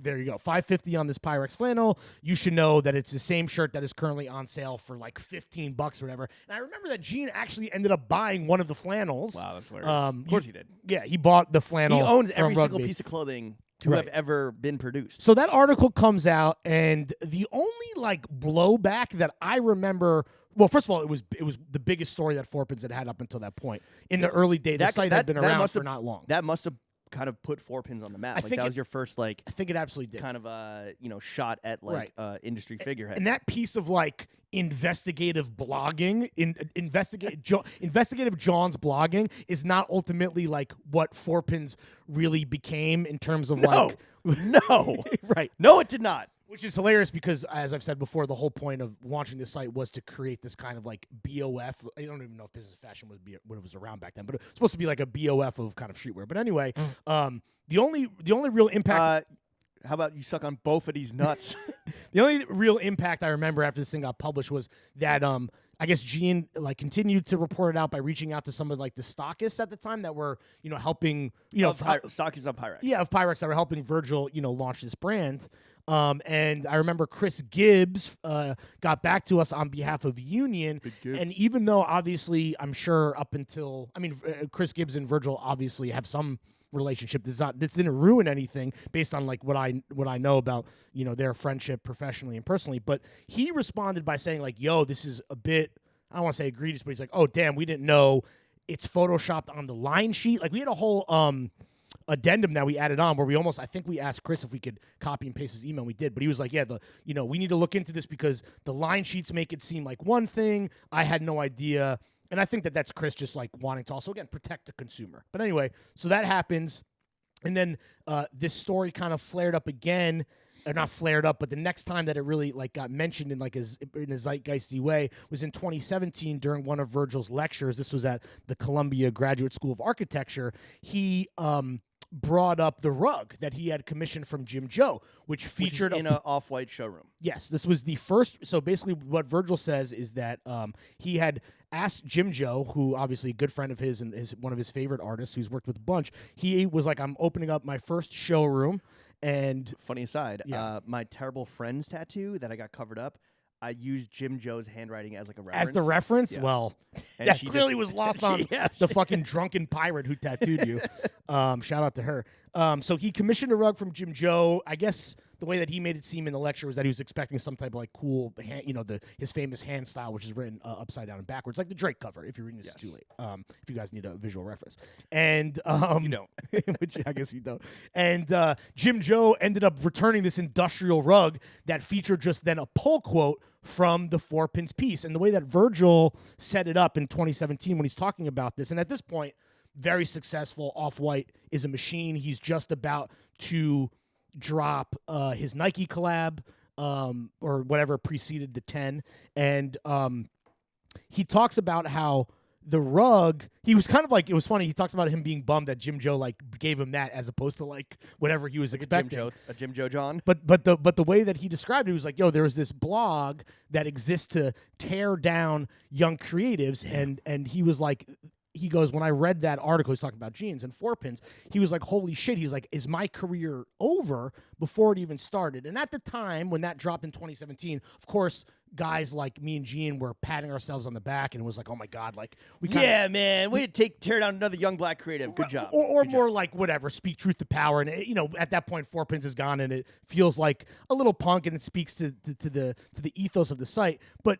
There you go. $550 on this Pyrex flannel. You should know that it's the same shirt that is currently on sale for like $15 or whatever. And I remember that Gene actually ended up buying one of the flannels. Wow, that's hilarious. Of course he did. Yeah, he bought the flannel. He owns from every single Rugby. piece of clothing to Right. have ever been produced. So that article comes out, and the only like blowback that I remember. Well, first of all, it was the biggest story that 4Pins had up until that point. In the early days, the site had been around for not long. That must have kind of put 4Pins on the map. That was your first like I think it absolutely did. kind of shot at like industry figurehead. And that piece of like investigative blogging, investigative John's blogging is not ultimately like what 4Pins really became in terms of like no, right. No, it did not. Which is hilarious because, as I've said before, the whole point of launching this site was to create this kind of like BOF. I don't even know if business fashion was what was around back then, but it was supposed to be like a BOF of kind of streetwear. But anyway, the only real impact. How about you suck on both of these nuts? The only real impact I remember after this thing got published was that I guess Gene like continued to report it out by reaching out to some of like the stockists at the time that were helping stockists on Pyrex. Yeah, of Pyrex that were helping Virgil launch this brand. And I remember Chris Gibbs got back to us on behalf of Union, and even though obviously I'm sure up until Chris Gibbs and Virgil obviously have some relationship. This didn't ruin anything based on like what I know about their friendship professionally and personally. But he responded by saying like, "Yo, this is a bit, I don't want to say egregious, but he's like, oh damn, we didn't know it's photoshopped on the line sheet." Like we had a whole addendum that we added on where I think we asked Chris if we could copy and paste his email. We did, but he was like, yeah, we need to look into this because the line sheets make it seem like one thing. I had no idea. And I think that's Chris just like wanting to also, again, protect the consumer. But anyway, so that happens. And then this story kind of flared up again. Or not flared up, but the next time that it really like got mentioned in like in a zeitgeisty way was in 2017 during one of Virgil's lectures. This was at the Columbia Graduate School of Architecture. He brought up the rug that he had commissioned from Jim Joe, which featured in an off-white showroom. Yes, this was the first. So basically, what Virgil says is that he had asked Jim Joe, who obviously a good friend of his and is one of his favorite artists, who's worked with a bunch. He was like, "I'm opening up my first showroom." And funny aside, my terrible friends tattoo that I got covered up, I used Jim Joe's handwriting as like a reference. As the reference? Yeah. Well, and that clearly was lost on the fucking drunken pirate who tattooed you. Shout out to her. So he commissioned a rug from Jim Joe. I guess the way that he made it seem in the lecture was that he was expecting some type of like cool, his famous hand style, which is written upside down and backwards, like the Drake cover. If you're reading this, it's too late. If you guys need a visual reference, and you don't, which I guess you don't. And Jim Joe ended up returning this industrial rug that featured just then a pull quote from the 4Pins piece. And the way that Virgil set it up in 2017 when he's talking about this, and at this point, very successful. Off-White is a machine. He's just about to drop his Nike collab or whatever preceded the 10. And he talks about how the rug, he was kind of like, it was funny. He talks about him being bummed that Jim Joe like gave him that as opposed to like whatever he was expecting. A Jim Joe John. But the way that he described it, he was like, yo, there was this blog that exists to tear down young creatives, and he was like, he goes, when I read that article, he's talking about jeans and 4-pins, he was like, holy shit. He's like, is my career over before it even started? And at the time, when that dropped in 2017, of course, guys like me and Gene were patting ourselves on the back, and it was like, oh my God, like we kinda, man, way to tear down another young black creative. Good job. Or Good more job. like whatever, speak truth to power. And at that point, 4-pins is gone, and it feels like a little punk, and it speaks to the ethos of the site. But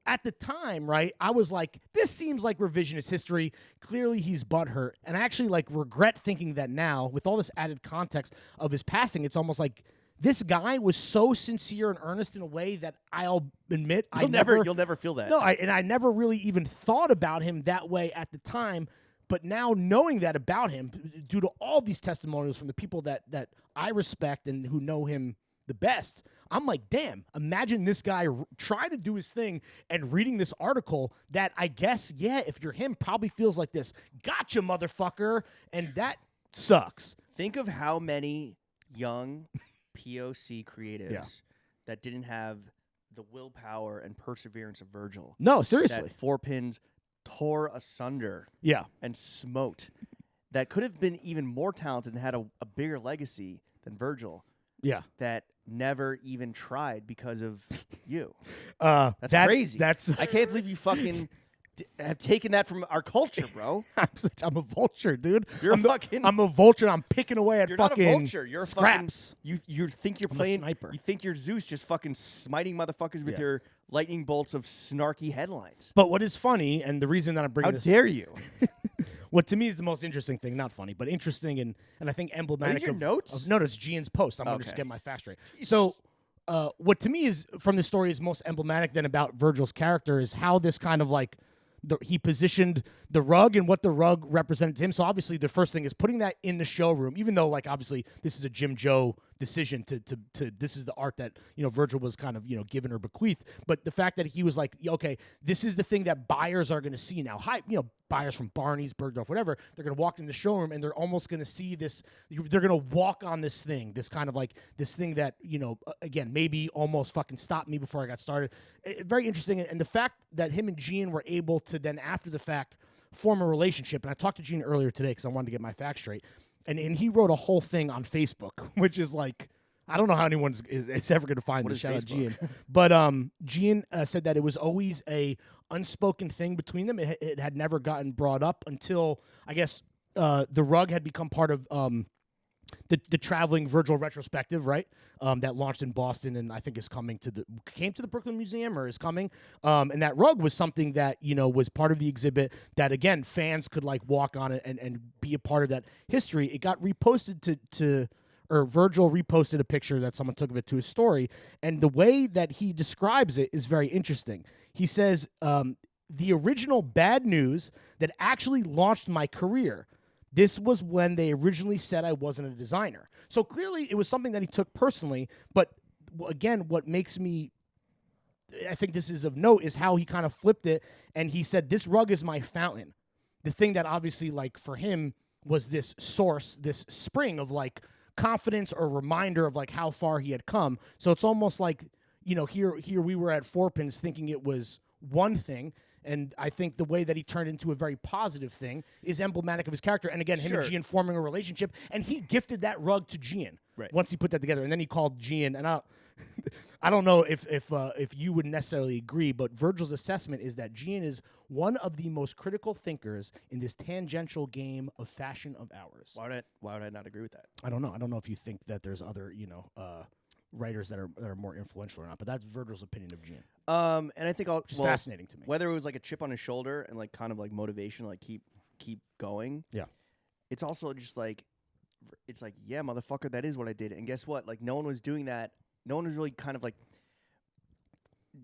at the time, right, I was like, this seems like revisionist history. Clearly, he's butthurt, and I actually like regret thinking that now, with all this added context of his passing. It's almost like this guy was so sincere and earnest in a way that I'll admit You'll never feel that. No, I never really even thought about him that way at the time. But now knowing that about him, due to all these testimonials from the people that I respect and who know him the best, I'm like, damn, imagine this guy trying to do his thing and reading this article that I guess, yeah, if you're him, probably feels like this. Gotcha, motherfucker. And that sucks. Think of how many young POC creatives that didn't have the willpower and perseverance of Virgil. No, seriously. That 4-pins tore asunder Yeah. and smote. That could have been even more talented and had a bigger legacy than Virgil. Yeah. That never even tried because of you. That's crazy. I can't believe you fucking have taken that from our culture, bro. I'm a vulture, dude. I'm a vulture. And I'm picking away at You're fucking not a vulture. You're scraps. A fucking, you think you're I'm a playing sniper. You think you're Zeus, just fucking smiting motherfuckers with your lightning bolts of snarky headlines. But what is funny, and the reason that I'm bringing How dare you? what to me is the most interesting thing, not funny, but interesting and I think emblematic Are these your of notes? Notice Gian's post. I'm going to just Okay. get my facts straight. So what to me is from the story is most emblematic then about Virgil's character is how this kind of like he positioned the rug and what the rug represented to him. So obviously the first thing is putting that in the showroom, even though like obviously this is a Jim Joe decision to this is the art that, Virgil was kind of, given or bequeathed. But the fact that he was like, okay, this is the thing that buyers are going to see now. Buyers from Barney's, Bergdorf, whatever, they're going to walk in the showroom and they're almost going to see this. They're going to walk on this thing, this kind of like this thing that, again, maybe almost fucking stopped me before I got started. Very interesting. And the fact that him and Gene were able to then after the fact form a relationship. And I talked to Gene earlier today because I wanted to get my facts straight. And he wrote a whole thing on Facebook, which is like, I don't know how anyone is ever going to find this. Shout out Gene. But Gene said that it was always a unspoken thing between them. It had never gotten brought up until, I guess, the rug had become part of the traveling Virgil retrospective, right? That launched in Boston and I think came to the Brooklyn Museum or is coming. And that rug was something that, was part of the exhibit that, again, fans could like walk on it and be a part of that history. It got reposted or Virgil reposted a picture that someone took of it to his story. And the way that he describes it is very interesting. He says, the original bad news that actually launched my career. This was when they originally said I wasn't a designer. So clearly it was something that he took personally. But again, what makes me, I think this is of note, is how he kind of flipped it. And he said, this rug is my fountain. The thing that obviously like for him was this source, this spring of like confidence or reminder of like how far he had come. So it's almost like, here we were at 4-pins thinking it was one thing. And I think the way that he turned into a very positive thing is emblematic of his character. And again, him and Gian forming a relationship. And he gifted that rug to Gian once he put that together. And then he called Gian. And I don't know if you would necessarily agree, but Virgil's assessment is that Gian is one of the most critical thinkers in this tangential game of fashion of ours. Why would I not agree with that? I don't know. I don't know if you think that there's other, writers that are more influential or not, but that's Virgil's opinion of Gian. And I think which is fascinating to me. Whether it was like a chip on his shoulder and like kind of like motivation, like keep going. Yeah. It's also just like, it's like, yeah, motherfucker, that is what I did. And guess what? Like no one was doing that. No one was really kind of like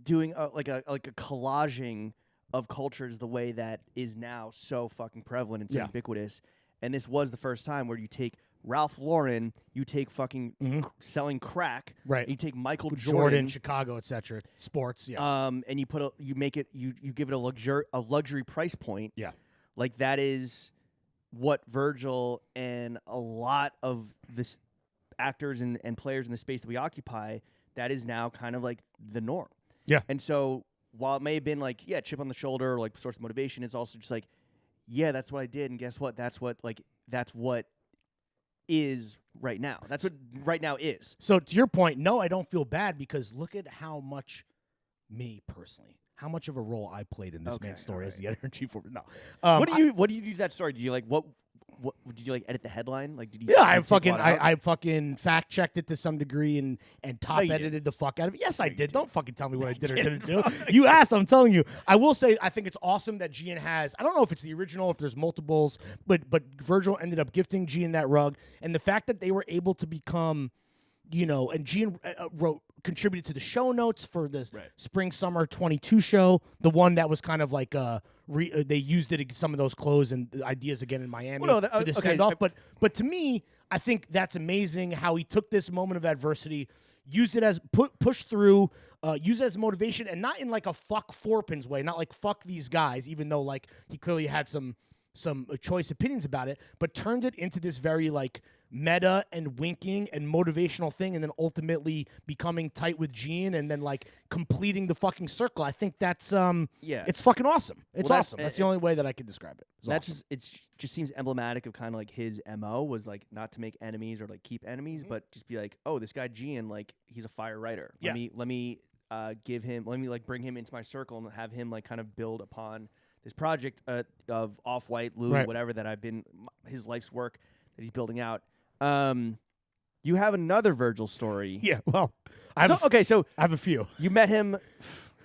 doing like a collaging of cultures the way that is now so fucking prevalent and so ubiquitous. And this was the first time where you take Ralph Lauren, you take fucking selling crack, Right. You take Michael Jordan, Chicago, etc. Sports, yeah. and you you give it a luxury price point. Yeah. Like that is what Virgil and a lot of this actors and players in the space that we occupy, that is now kind of like the norm. Yeah. And so while it may have been like, yeah, chip on the shoulder, or like source of motivation, it's also just like, yeah, that's what I did, and guess what? That's what is right now. That's what right now is. So to your point, no, I don't feel bad because look at how much me personally, how much of a role I played in this man's story as the editor in chief. No, what do you do to that story? Do you like what did you like edit the headline? Like did you? Yeah, I fucking fact checked it to some degree and top edited the fuck out of it. Yes, I did. Don't fucking tell me what I did or didn't do. You asked, I'm telling you. I will say I think it's awesome that Gian has. I don't know if it's the original, if there's multiples, but Virgil ended up gifting Gian that rug, and the fact that they were able to become, and Gian contributed to the show notes for the spring summer 22 show, the one that was kind of like they used it some of those clothes and ideas again in Miami for the send off. But to me, I think that's amazing how he took this moment of adversity, used it as push through, used it as motivation, and not in like a fuck Forpins way, not like fuck these guys, even though like he clearly had some choice opinions about it, but turned it into this very like meta and winking and motivational thing, and then ultimately becoming tight with Gene and then like completing the fucking circle. I think that's it's fucking awesome. It's awesome. That's the only way that I could describe it. That's awesome. Just seems emblematic of kind of like his MO was like not to make enemies or like keep enemies, but just be like, oh, this guy Gene, like he's a fire writer. Yeah. Let me like bring him into my circle and have him like kind of build upon this project of Off-White, Louis, whatever that I've been his life's work that he's building out. You have another Virgil story. Yeah, well, I have a few. You met him.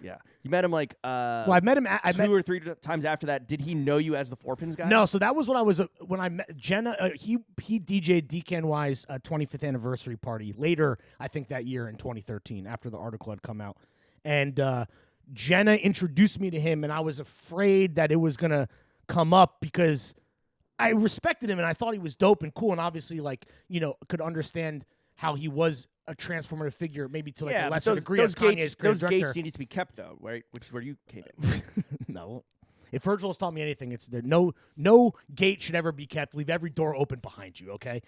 Yeah, you met him like. Well, I met him. Two or three times after that. Did he know you as the Forpins guy? No, so that was what I was when I met Jenna. He DJ'd DKNY's 25th anniversary party later, I think that year in 2013, after the article had come out, and Jenna introduced me to him, and I was afraid that it was gonna come up because I respected him and I thought he was dope and cool, and obviously like could understand how he was a transformative figure, maybe to like a lesser degree. Those gates needed to be kept though, right? Which is where you came in. No. If Virgil has taught me anything, it's there. No gate should ever be kept. Leave every door open behind you. Okay.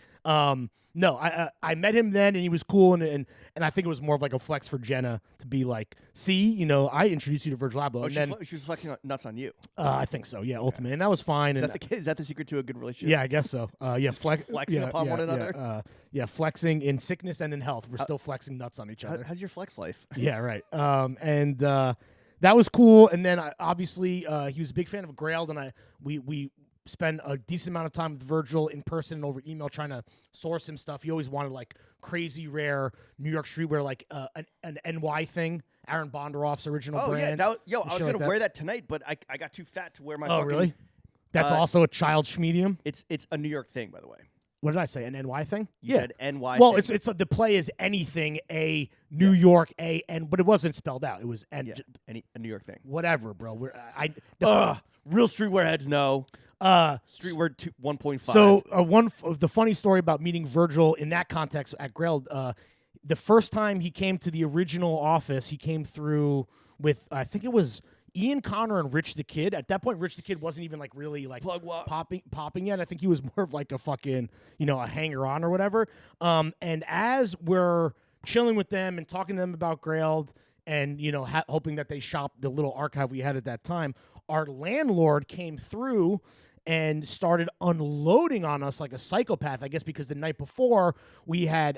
No, I met him then, and he was cool, and I think it was more of like a flex for Jenna to be like, see, I introduced you to Virgil Abloh. And she was flexing nuts on you. I think so. Yeah, ultimately, and that was fine. Is that the secret to a good relationship? Yeah, I guess so. Flexing upon one another. Flexing in sickness and in health. We're still flexing nuts on each other. How's your flex life? Yeah, right. That was cool, and then obviously he was a big fan of Grailed, and we spent a decent amount of time with Virgil in person and over email trying to source him stuff. He always wanted like crazy rare New York streetwear, like an NY thing, Aaron Bondaroff's original brand. I was gonna wear that tonight, but I got too fat to wear my. Oh, really? That's also a child's medium. It's a New York thing, by the way. What did I say? An NY thing? You said NY. Well, thing. it's the play is anything a New York but it wasn't spelled out. It was a New York thing. Whatever, bro. Real streetwear heads know. Streetwear 1.5. So the funny story about meeting Virgil in that context at Grailed, the first time he came to the original office, he came through with I think it was Ian Connor and Rich the Kid. At that point, Rich the Kid wasn't even like really like popping yet. I think he was more of like a fucking a hanger on or whatever. And as we're chilling with them and talking to them about Grailed and hoping that they shop the little archive we had at that time, our landlord came through and started unloading on us like a psychopath. I guess because the night before we had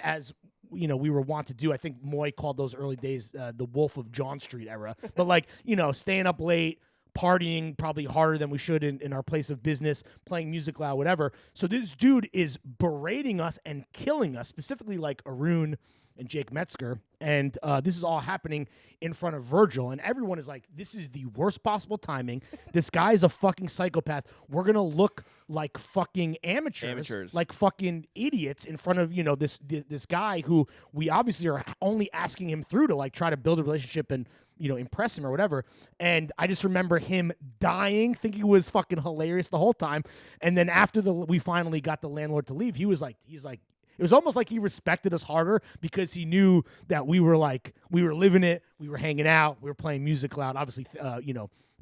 we were wont to do. I think Moy called those early days the Wolf of John Street era. But like, staying up late, partying probably harder than we should in our place of business, playing music loud, whatever. So this dude is berating us and killing us, specifically like Arun and Jake Metzger. And this is all happening in front of Virgil. And everyone is like, this is the worst possible timing. This guy is a fucking psychopath. We're going to look like fucking amateurs, like fucking idiots in front of, this guy who we obviously are only asking him through to like try to build a relationship and, impress him or whatever. And I just remember him dying, thinking it was fucking hilarious the whole time. And then after we finally got the landlord to leave, he's like, it was almost like he respected us harder because he knew that we were living it, we were hanging out, we were playing music loud. Obviously,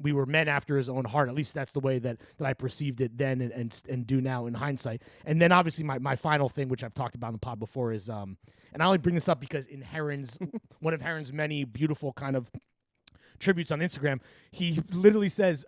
we were men after his own heart. At least that's the way that I perceived it then and do now in hindsight. And then obviously my final thing, which I've talked about in the pod before, is and I only bring this up because in Heron's one of Heron's many beautiful kind of tributes on Instagram, he literally says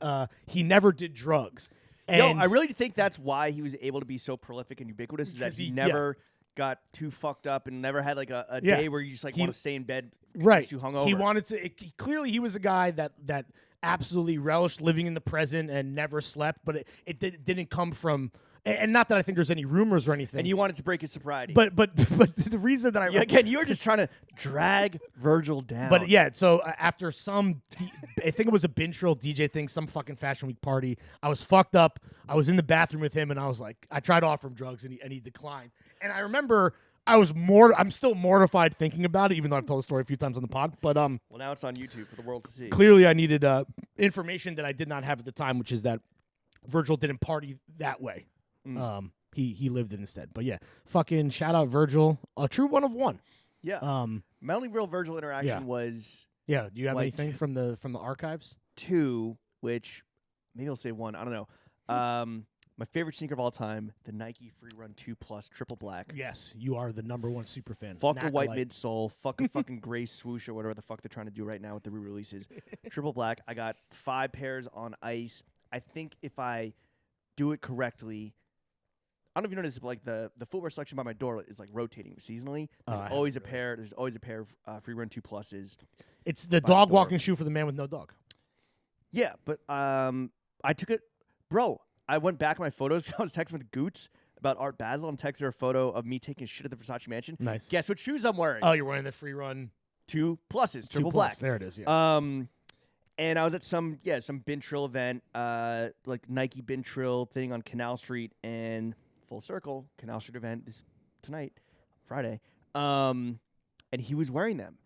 he never did drugs. And I really think that's why he was able to be so prolific and ubiquitous, is that he never got too fucked up and never had like a day where you just like want to stay in bed right. too hungover. He wanted to. Clearly, he was a guy that absolutely relished living in the present and never slept. But it didn't come from. And not that I think there's any rumors or anything. And you wanted to break his sobriety. But the reason that again, you were just trying to drag Virgil down. But yeah, so after I think it was a Bintrill DJ thing, some fucking Fashion Week party, I was fucked up. I was in the bathroom with him, and I was like, I tried to offer him drugs, and he declined. And I remember I'm still mortified thinking about it, even though I've told the story a few times on the pod. But well, now it's on YouTube for the world to see. Clearly, I needed information that I did not have at the time, which is that Virgil didn't party that way. He lived it instead. But yeah, fucking shout out Virgil, a true one of one. Yeah. My only real Virgil interaction was do you have anything from the archives? Two, which maybe I'll say one. I don't know. My favorite sneaker of all time, the Nike Free Run 2 Plus Triple Black. Yes, you are the number one super fan. Fuck a white midsole. Fuck a fucking gray swoosh or whatever the fuck they're trying to do right now with the re-releases. Triple Black. I got 5 pairs on ice. I think if I do it correctly, I don't know if you notice, but like the footwear selection by my door is like rotating seasonally. There's always a pair. There's always a pair of Free Run 2 Pluses. It's the dog walking shoe for the man with no dog. Yeah, but I took it, bro. I went back in my photos. I was texting with Goots about Art Basel and texted her a photo of me taking shit at the Versace mansion. Nice. Guess what shoes I'm wearing? Oh, you're wearing the Free Run 2 Pluses, Triple Black. There it is. Yeah. And I was at some Bintrill event, like Nike Bintrill thing on Canal Street, and full circle Canal Street event tonight, Friday. And he was wearing them,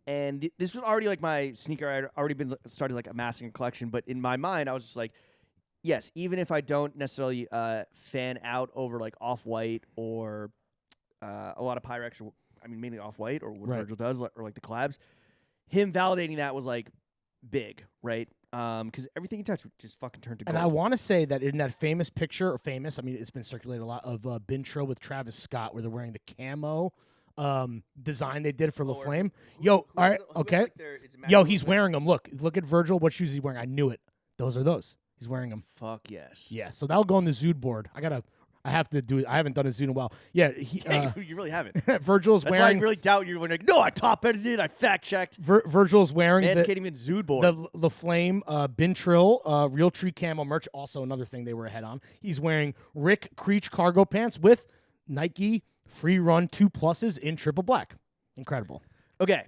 and this was already like my sneaker. I had already started like amassing a collection, but in my mind, I was just like, yes, even if I don't necessarily fan out over like Off-White or a lot of Pyrex, or mainly Off-White or what Virgil does, or like the collabs, him validating that was like big, right? Because everything he touched just fucking turned to gold. And I want to say that in that famous picture, it's been circulated a lot, of Bintrill with Travis Scott, where they're wearing the camo design they did for La Flame. All right, okay. He's wearing them. Look at Virgil. What shoes is he wearing? I knew it. Those are those. He's wearing them. Fuck yes. Yeah, so that'll go on the Zood board. I have to do it. I haven't done a Zood in a while. Yeah, you really haven't. Virgil's That's wearing. Why I really doubt you. When like, no, I top edited. I fact checked. Virgil's wearing. Can't even Zood board. The La Flame Bintrill Real Tree Camo merch. Also another thing they were ahead on. He's wearing Rick Creech cargo pants with Nike Free Run 2 Pluses in Triple Black. Incredible. Okay,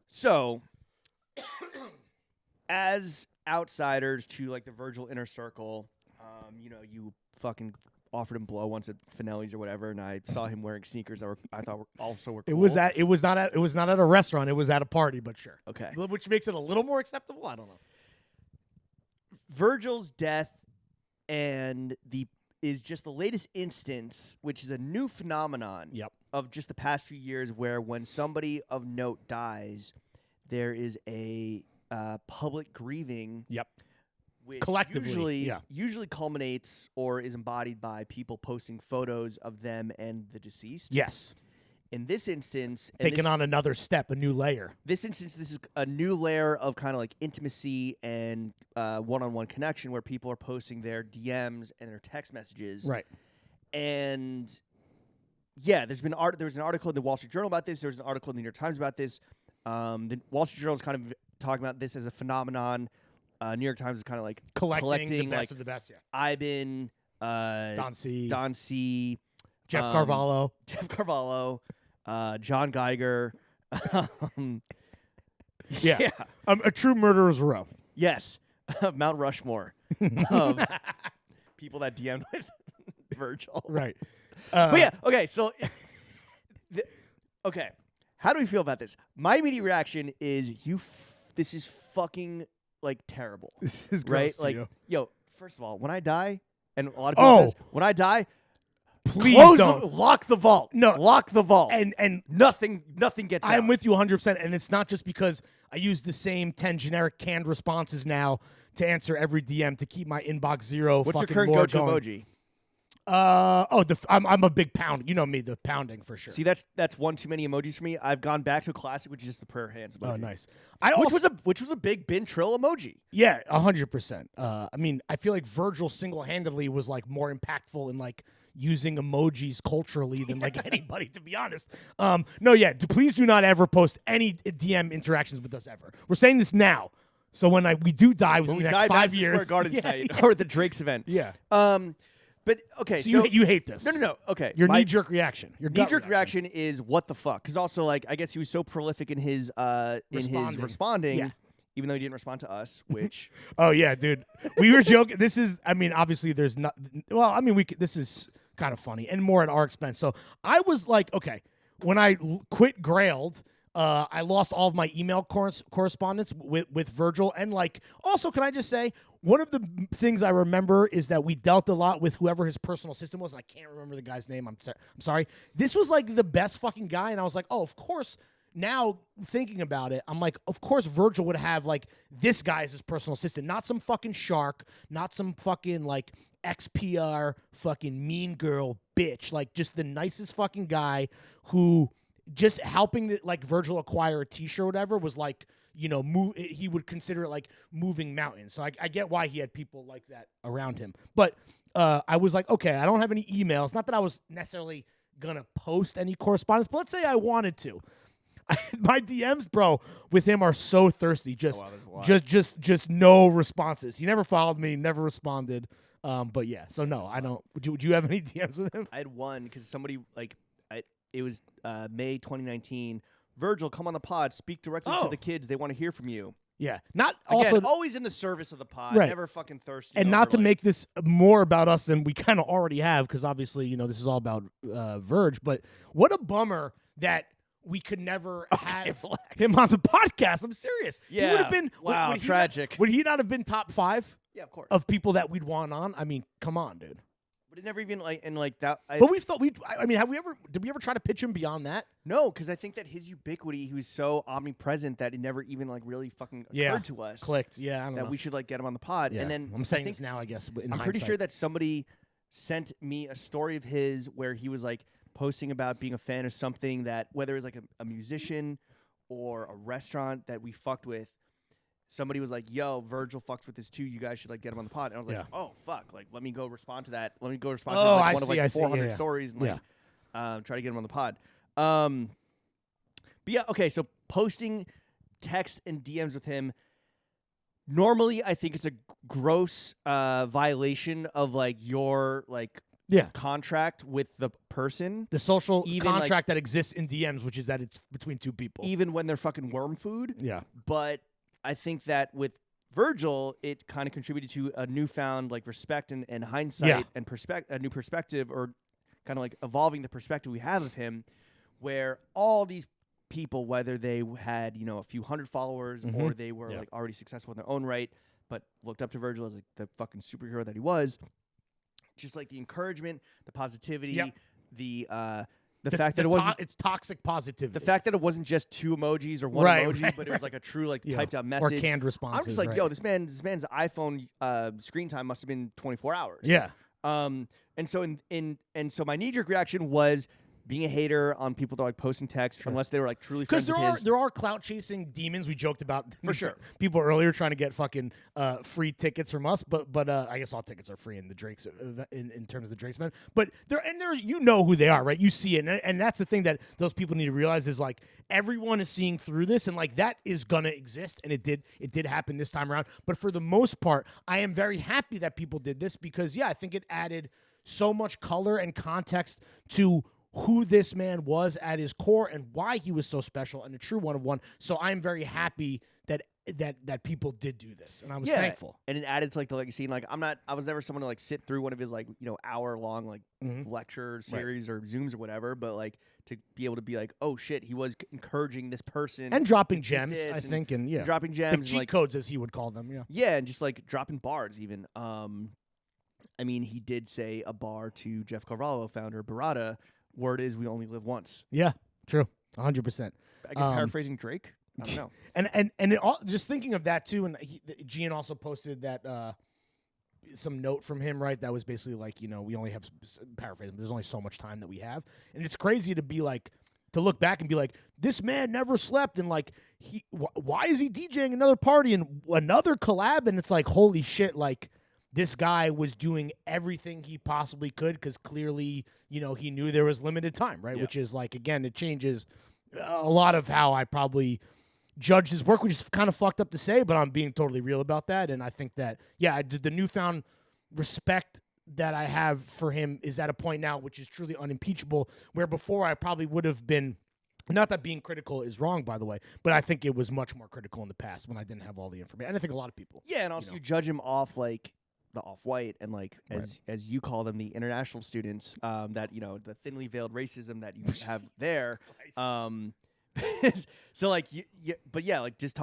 so as outsiders to like the Virgil inner circle, you fucking offered him blow once at Finelli's or whatever, and I saw him wearing sneakers that I thought were cool. It was not at a restaurant. It was at a party, but sure. Okay, which makes it a little more acceptable. I don't know. Virgil's death is just the latest instance, which is a new phenomenon of just the past few years, where when somebody of note dies, there is a public grieving. Which collectively usually culminates or is embodied by people posting photos of them and the deceased. Yes. In this instance, taking on another step, a new layer. This is a new layer of kind of like intimacy and one-on-one connection, where people are posting their DMs and their text messages. Right. And yeah, there was an article in the Wall Street Journal about this. There was an article in the New York Times about this. The Wall Street Journal is kind of talking about this as a phenomenon. New York Times is kind of like collecting the best like of the best. Yeah. Ivan, Don C, Jeff Carvalho, John Geiger. um, Yeah. A true murderer's row. Yes. Mount Rushmore of people that DM'd with Virgil. Right. But yeah, okay, so okay. How do we feel about this? My immediate reaction is this is fucking like terrible. This is right? gross to Like, you. yo, first of all, when I die, and a lot of people says, when I die, Please don't. Lock the vault. No. Lock the vault. And nothing gets out. I'm with you 100%, and it's not just because I use the same 10 generic canned responses now to answer every DM to keep my inbox zero. What's your fucking current lore go-to going. emoji? I'm a big pound. You know me, the pounding for sure. See, that's one too many emojis for me. I've gone back to a classic, which is just the prayer hands emoji. Oh, nice. Which was a big bin trill emoji. Yeah, 100%. I mean, I feel like Virgil single-handedly was like more impactful in like using emojis culturally than like anybody, to be honest. No, yeah, please do not ever post any DM interactions with us ever. We're saying this now, so when we do die within the next 5 years, Square Gardens night or at the Drake's event. Yeah. But okay, so you hate this? No. Okay, Your knee-jerk reaction. Your gut knee-jerk reaction is what the fuck? Because also, like, I guess he was so prolific in his responding, Yeah. even though he didn't respond to us. Which Oh yeah, dude. We were joking. This is, I mean, obviously there's not. Well, I mean, this is kind of funny and more at our expense. So I was like, okay, when I quit Grailed. I lost all of my email correspondence with Virgil. And, like, also, can I just say, one of the things I remember is that we dealt a lot with whoever his personal assistant was, and I can't remember the guy's name. I'm sorry. This was, like, the best fucking guy, and I was like, oh, of course. Now, thinking about it, I'm like, of course Virgil would have, like, this guy as his personal assistant, not some fucking shark, not some fucking, like, XPR fucking mean girl bitch. Like, just the nicest fucking guy who just helping like Virgil acquire a t-shirt or whatever was like, you know, he would consider it like moving mountains. So I get why he had people like that around him. But I was like, okay, I don't have any emails. Not that I was necessarily gonna post any correspondence, but let's say I wanted to. My DMs, bro, with him are so thirsty. Just no responses. He never followed me, never responded. But yeah, so no, I don't. Would you have any DMs with him? I had one because somebody like it was May 2019. Virgil, come on the pod. Speak directly to the kids. They want to hear from you. Yeah, not Again, also always in the service of the pod. Right. Never fucking thirsty. And not to make this more about us than we kind of already have, because obviously, you know, this is all about Virg. But what a bummer that we could never have him on the podcast. I'm serious. Yeah. He would have been tragic. Would he not have been top 5? Yeah, of course. Of people that we'd want on? I mean, come on, dude. But it never even that. But we thought I mean, did we ever try to pitch him beyond that? No, because I think that his ubiquity, he was so omnipresent that it never even like really fucking occurred to us. Clicked. Yeah, I don't know. That we should like get him on the pod. Yeah. And then I'm saying this now, I guess. I'm pretty sure that somebody sent me a story of his where he was like posting about being a fan of something that, whether it was like a musician or a restaurant that we fucked with. Somebody was like, yo, Virgil fucks with this too. You guys should like get him on the pod. And I was like, oh, fuck. Like, let me go respond to that. Let me go respond to like, one of like 400 stories and like try to get him on the pod. But yeah, okay. So posting text and DMs with him, normally I think it's a gross violation of like your like contract with the person. The social contract that exists in DMs, which is that it's between two people. Even when they're fucking worm food. Yeah. But I think that with Virgil, it kind of contributed to a newfound like respect and hindsight and a new perspective, or kind of like evolving the perspective we have of him, where all these people, whether they had, you know, a few hundred followers or they were like already successful in their own right, but looked up to Virgil as like the fucking superhero that he was, just like the encouragement, the positivity, the fact that it wasn't it's toxic positivity. The fact that it wasn't just 2 emojis or one emoji, but it was like a true like typed out message or canned responses. I'm just like, yo, this man's iPhone screen time must have been 24 hours. Yeah. And so so my knee-jerk reaction was being a hater on people that are like posting texts unless they were like truly friends with his. Because there are clout chasing demons. We joked about for sure. People earlier trying to get fucking free tickets from us, but I guess all tickets are free in the Drake's in terms of the Drake's event. But there you know who they are, right? You see it, and that's the thing that those people need to realize is like everyone is seeing through this, and like that is gonna exist, and it did happen this time around. But for the most part, I am very happy that people did this because I think it added so much color and context to who this man was at his core and why he was so special and a true one of one. So I'm very happy that people did do this, and I was thankful. And it added to like the legacy. And like I was never someone to like sit through one of his like hour-long like lecture series or Zooms or whatever, but like to be able to be like, oh shit, he was encouraging this person and dropping gems, I think, and dropping gems, the cheat like, codes as he would call them, and just like dropping bars even. I mean, he did say a bar to Jeff Carvalho, founder Barada. Word is, we only live once. Yeah, true, 100%. I guess paraphrasing Drake. I don't know. and it all, just thinking of that too, and Gian also posted that some note from him, right? That was basically like, we only have, paraphrasing, there's only so much time that we have, and it's crazy to be like, to look back and be like, this man never slept, and like why is he DJing another party and another collab? And it's like, holy shit, like this guy was doing everything he possibly could because clearly, he knew there was limited time, right? Yeah. Which is like, again, it changes a lot of how I probably judged his work, which is kind of fucked up to say, but I'm being totally real about that. And I think that, the newfound respect that I have for him is at a point now which is truly unimpeachable, where before I probably would have been, not that being critical is wrong, by the way, but I think it was much more critical in the past when I didn't have all the information. And I think a lot of people. Yeah, and also you judge him off like the off-white and like as you call them, the international students, that the thinly veiled racism that you have there. So like but yeah, like just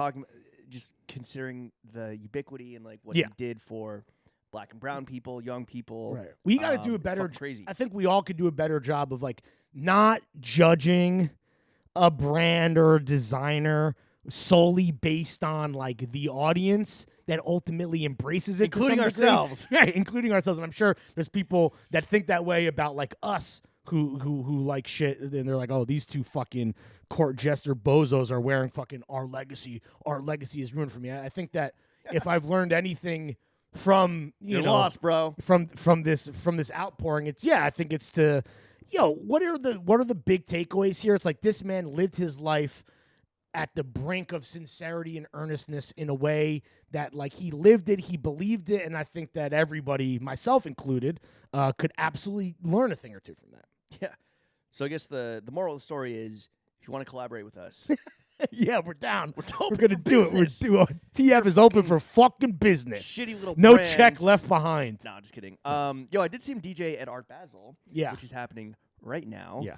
considering the ubiquity and like what he did for Black and brown people, young people. Right. We got to do a better. Crazy. I think we all could do a better job of like not judging a brand or a designer solely based on like the audience that ultimately embraces it, including ourselves. Right, including ourselves. And I'm sure there's people that think that way about like us who like shit, and they're like, oh, these two fucking court jester bozos are wearing fucking our legacy. Our legacy is ruined for me. I think that if I've learned anything from You're lost, bro. From this outpouring, it's I think it's to what are the big takeaways here? It's like this man lived his life at the brink of sincerity and earnestness in a way that like he lived it, he believed it, and I think that everybody, myself included, could absolutely learn a thing or two from that. Yeah. So I guess the moral of the story is, if you want to collaborate with us, we're down. We're gonna do it. TF is open for fucking business. Shitty little no brand. Check left behind. No, just kidding. I did see him DJ at Art Basel. Yeah. Which is happening right now. Yeah.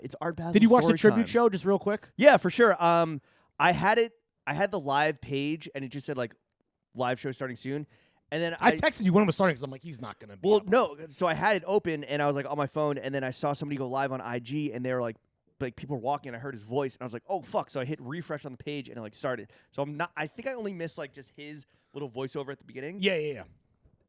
It's Art Basel. Did you watch the Story tribute Time. show just real quick? Yeah, for sure. I had the live page and it just said like live show starting soon. And then I texted you when it was starting because I'm like, he's not gonna be. Well, no. So I had it open and I was like on my phone, and then I saw somebody go live on IG and they were like people were walking, and I heard his voice and I was like, oh fuck. So I hit refresh on the page and it like started. So I think I only missed like just his little voiceover at the beginning. Yeah.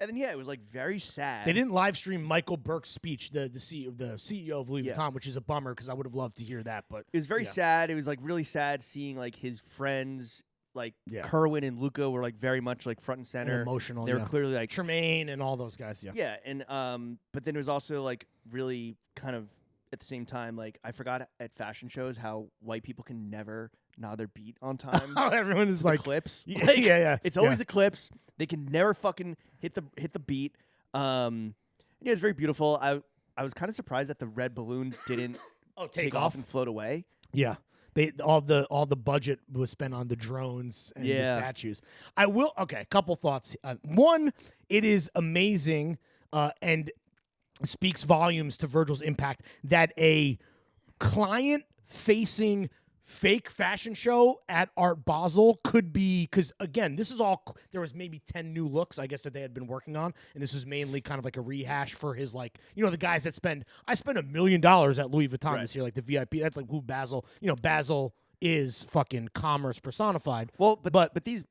And then it was like very sad. They didn't live stream Michael Burke's speech, the CEO of Louis Vuitton, which is a bummer because I would have loved to hear that. But it was very sad. It was like really sad seeing like his friends, like Kerwin and Luca, were like very much like front and center, and emotional. They were clearly like Tremaine and all those guys. Yeah, and but then it was also like really kind of at the same time, like I forgot at fashion shows how white people can never nod their beat on time. Everyone is like clips. Yeah. It's always the clips. They can never fucking hit the beat. It's very beautiful. I was kind of surprised that the red balloon didn't take off and float away. Yeah. All the budget was spent on the drones and the statues. A couple thoughts. One, it is amazing and speaks volumes to Virgil's impact that a client-facing fake fashion show at Art Basel could be, because again, this is all, there was maybe 10 new looks, I guess, that they had been working on, and this was mainly kind of like a rehash for his, like, the guys that I spent $1 million at Louis Vuitton this year, like the VIP, that's like who Basel, Basel is fucking commerce personified. Well, but these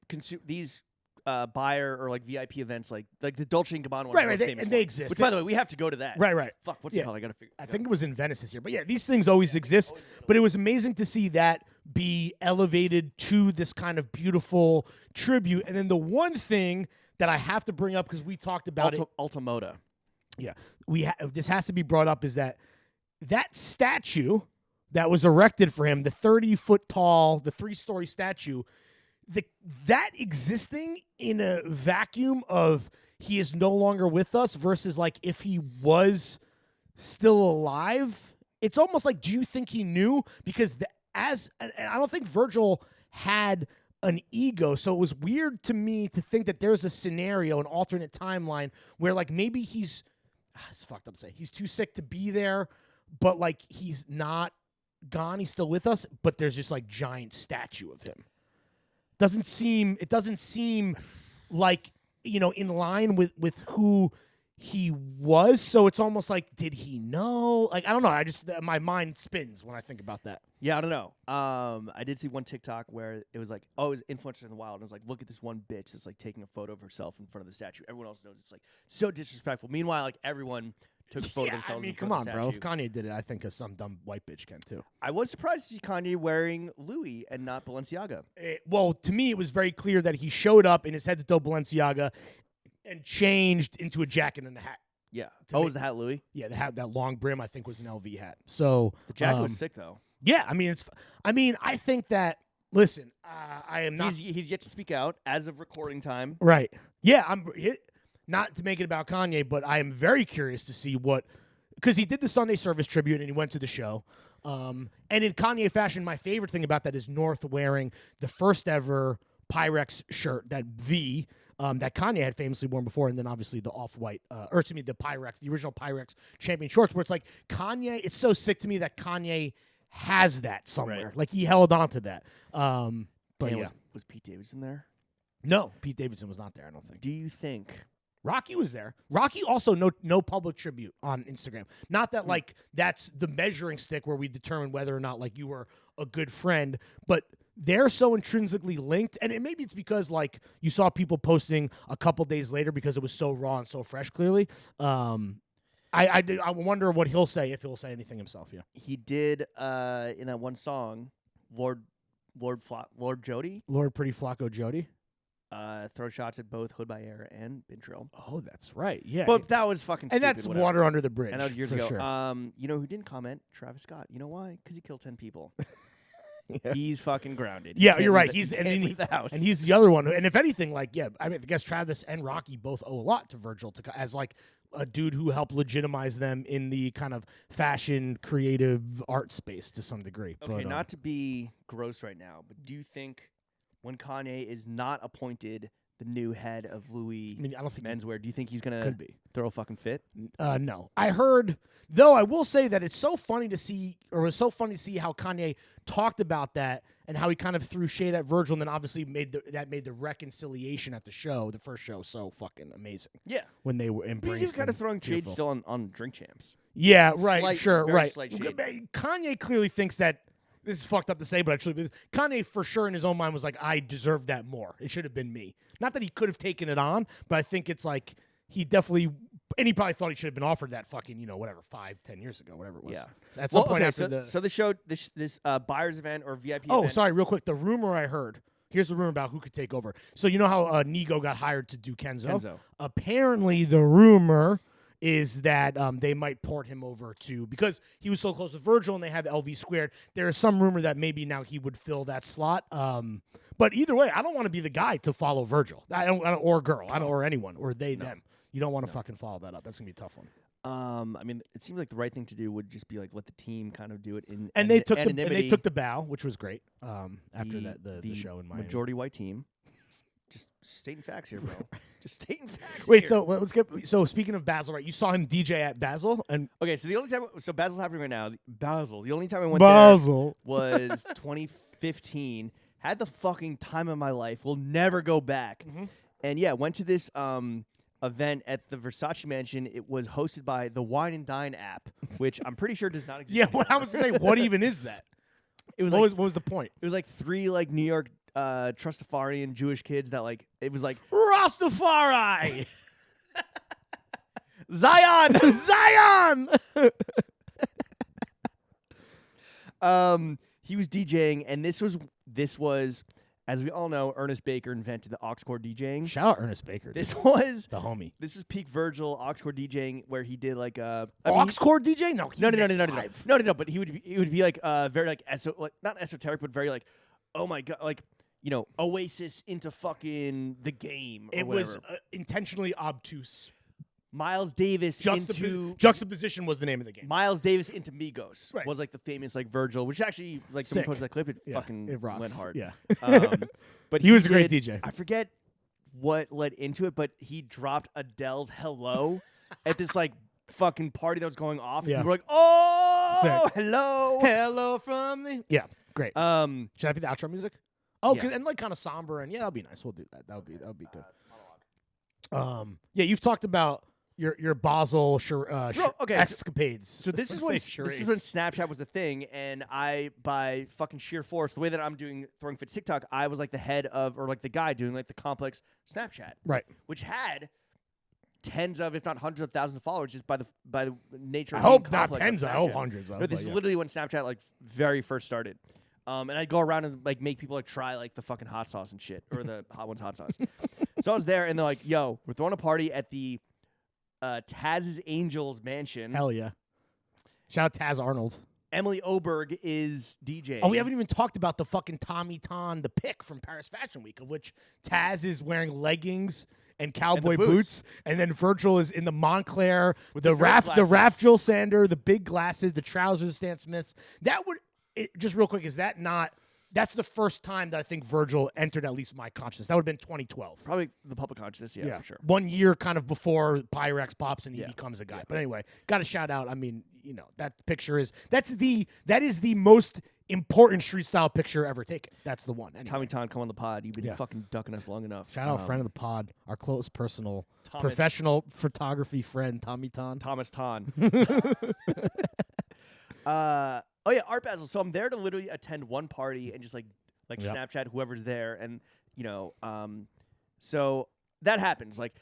buyer or like VIP events, like the Dolce & Gabbana one, right, they exist. Which, by the way, we have to go to that. Right. Fuck, what's it called? I gotta figure. I think it was in Venice this year, but these things always exist. But it was amazing to see that be elevated to this kind of beautiful tribute. And then the one thing that I have to bring up, because we talked about Alta Moda. Yeah, this has to be brought up, is that statue that was erected for him, the 30-foot tall, the 3-story statue. That existing in a vacuum of he is no longer with us versus like if he was still alive it's almost like, do you think he knew? Because and I don't think Virgil had an ego, so it was weird to me to think that there's a scenario, an alternate timeline where like maybe it's fucked up to say he's too sick to be there, but like he's not gone, he's still with us, but there's just like giant statue of him. It doesn't seem like, in line with who he was. So it's almost like, did he know? Like, I don't know. My mind spins when I think about that. Yeah, I don't know. I did see one TikTok where it was like, it was influencer in the wild. And it was like, look at this one bitch that's like taking a photo of herself in front of the statue. Everyone else knows it's like so disrespectful. Meanwhile, like everyone took a photo of themselves in front of the statue. Come on, bro. If Kanye did it, I think some dumb white bitch can too. I was surprised to see Kanye wearing Louis and not Balenciaga. Well, to me, it was very clear that he showed up in his head-to-toe Balenciaga and changed into a jacket and a hat. Yeah. Was the hat Louis? Yeah, that long brim, I think, was an LV hat. So the jacket was sick though. Yeah, I think that. Listen, I am not. He's yet to speak out as of recording time. Right. Yeah, not to make it about Kanye, but I am very curious to see because he did the Sunday service tribute and he went to the show. And in Kanye fashion, my favorite thing about that is North wearing the first ever Pyrex shirt, that Kanye had famously worn before, and then obviously the off-white, the Pyrex, the original Pyrex champion shorts, where it's like Kanye, it's so sick to me that Kanye has that somewhere. Right. Like, he held on to that. But yeah. Was Pete Davidson there? No, Pete Davidson was not there, I don't think. Do you think... Rocky was there. Rocky also no public tribute on Instagram. Not that, like, that's the measuring stick where we determine whether or not, like, you were a good friend, but... They're so intrinsically linked, and maybe it's because, like, you saw people posting a couple days later because it was so raw and so fresh, clearly. I wonder what he'll say, if he'll say anything himself, yeah. He did, in that one song, Lord Jody. Lord Pretty Flacco Jody. Throw shots at both Hood by Air and Bintril. Oh, that's right, yeah. But that was fucking stupid. And that's water under the bridge. And that was years ago. Sure. You know who didn't comment? Travis Scott. You know why? Because he killed 10 people. Yeah. He's fucking grounded. Yeah, you're right. He's the house. And he's the other one. And if anything, like, yeah, I guess Travis and Rocky both owe a lot to Virgil as like a dude who helped legitimize them in the kind of fashion, creative art space to some degree. Okay, but, not to be gross right now, but do you think when Kanye is not appointed the new head of Louis I don't think menswear, do you think he's gonna throw a fucking fit? No. I heard, though, I will say that it's so funny to see, or it was so funny to see how Kanye talked about that and how he kind of threw shade at Virgil, and then obviously made the reconciliation at the show, the first show, so fucking amazing. Yeah, when they were embraced. He's kind of throwing shade still on Drink Champs. Yeah, right, right. Slight shade. Kanye clearly thinks that. This is fucked up to say, but actually, Kanye for sure in his own mind was like, I deserve that more. It should have been me. Not that he could have taken it on, but I think it's like he definitely, and he probably thought he should have been offered that fucking, 5-10 years ago, whatever it was. Yeah. So at some point after so the show, this buyer's event or VIP Oh, event. sorry, real quick. The rumor I heard. Here's the rumor about who could take over. So you know how Nigo got hired to do Kenzo? Apparently the rumor is that they might port him over to, because he was so close with Virgil and they have LV squared, there is some rumor that maybe now he would fill that slot. But either way, I don't want to be the guy to follow Virgil. I don't or girl. I don't, or anyone, or they, them. You don't want to fucking follow that up. That's going to be a tough one. It seems like the right thing to do would just be like let the team kind of do it in they took the bow, which was great. After the show in Miami. Majority white team. Just stating facts here, bro. Just stating facts. Wait, here. so let's get. So speaking of Basel, right? You saw him DJ at Basel, and okay. So the only time, Basel's happening right now. Basel. The only time I went there was 2015. Had the fucking time of my life. Will never go back. Mm-hmm. And yeah, went to this event at the Versace Mansion. It was hosted by the Wine and Dine app, which I'm pretty sure does not exist. Yeah, what I was to say. What even is that? It was. What was the point? It was like 3 like New York. Trustafarian Jewish kids that like it was like Rastafari, Zion. He was DJing, and this was as we all know, Ernest Baker invented the aux cord DJing. Shout out Ernest Baker. This was the homie. This is peak Virgil aux cord DJing, where he did like aux cord DJ. No. But he would be like very like not esoteric, but very like, oh my god, like. Oasis into fucking the game. It was intentionally obtuse. Miles Davis into Juxtaposition was the name of the game. Miles Davis into Migos Right. was like the famous like Virgil, which actually like someone Sick. posted that clip. It Yeah, fucking it rocks. went hard. Yeah. But He was a great did- DJ. I forget what led into it, but he dropped Adele's "Hello" at this like fucking party that was going off. And Yeah. we were like, "Oh, Sick. hello." Hello from the Yeah, great. Should that be the outro music? Oh, Yeah. and like kind of somber and that'll be nice. We'll do that. That would be good. Yeah, you've talked about your Basel okay, escapades. So this is Say when charades. Snapchat was a thing, and I, by fucking sheer force, the way that I'm doing Throwing Fit TikTok, I was like the head of, or like the guy doing like the complex Snapchat, Right. which had tens of, if not hundreds of thousands of followers, just by the nature. I of hope being not complex tens. on I hope Snapchat. hundreds. No, this is literally when Snapchat like very first started. And I'd go around and like make people like try like the fucking hot sauce and shit, or the hot one's hot sauce. So I was there, and they're like, "Yo, we're throwing a party at the Taz's Angels mansion. Hell yeah. Shout out Taz Arnold. Emily Oberg is DJ. Oh, we haven't even talked about the fucking Tommy Ton, the pick from Paris Fashion Week, of which Taz is wearing leggings and cowboy boots, and then Virgil is in the Montclair with the Raf Jill Sander, the big glasses, the trousers, Stan Smiths. Just real quick, is that not? That's the first time that I think Virgil entered at least my consciousness. That would have been 2012. Probably the public consciousness, yeah, for sure. 1 year kind of before Pyrex pops and he Yeah. becomes a guy. But anyway, got to shout out. I mean, that picture that is the most important street style picture ever taken. That's the one. Anyway. Tommy Ton, come on the pod. You've been fucking ducking us long enough. Shout out friend of the pod, our close personal Thomas. professional photography friend, Tommy Ton. Thomas Ton. Oh yeah, Art Basel. So I'm there to literally attend one party and just like Snapchat whoever's there, and so that happens. Like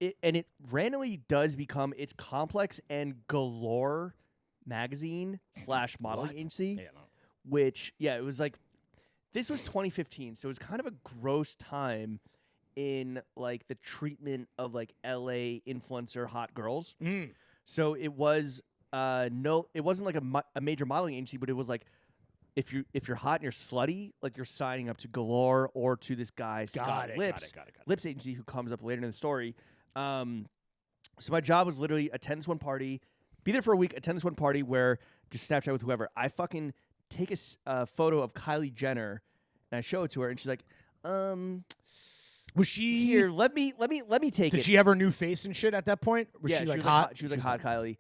it randomly does become it's Complex and Galore magazine / modeling agency, Yeah, no. which it was like this was 2015, so it was kind of a gross time in like the treatment of like LA influencer hot girls. So it was. It wasn't like a major modeling agency, but it was like if you're hot and you're slutty, like you're signing up to Galore or to this guy Scott Lips agency who comes up later in the story. So my job was literally attend this one party, be there for a week, attend this one party where just Snapchat with whoever. I fucking take a photo of Kylie Jenner and I show it to her, and she's like, Was she "Here, let me take it." Did she have her new face and shit at that point? Was she like hot? She was like hot Kylie.